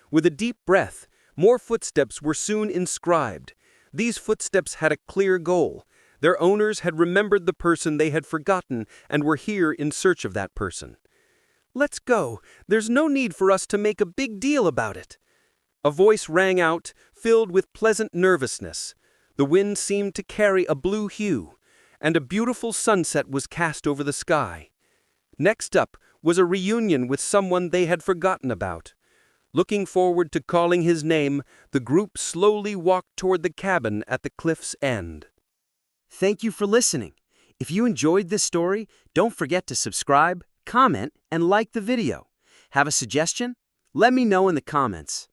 With a deep breath, more footsteps were soon inscribed. These footsteps had a clear goal. Their owners had remembered the person they had forgotten and were here in search of that person. Let's go. There's no need for us to make a big deal about it. A voice rang out, filled with pleasant nervousness. The wind seemed to carry a blue hue, and a beautiful sunset was cast over the sky. Next up was a reunion with someone they had forgotten about. Looking forward to calling his name, the group slowly walked toward the cabin at the cliff's end. Thank you for listening. If you enjoyed this story, don't forget to subscribe, comment, and like the video. Have a suggestion? Let me know in the comments.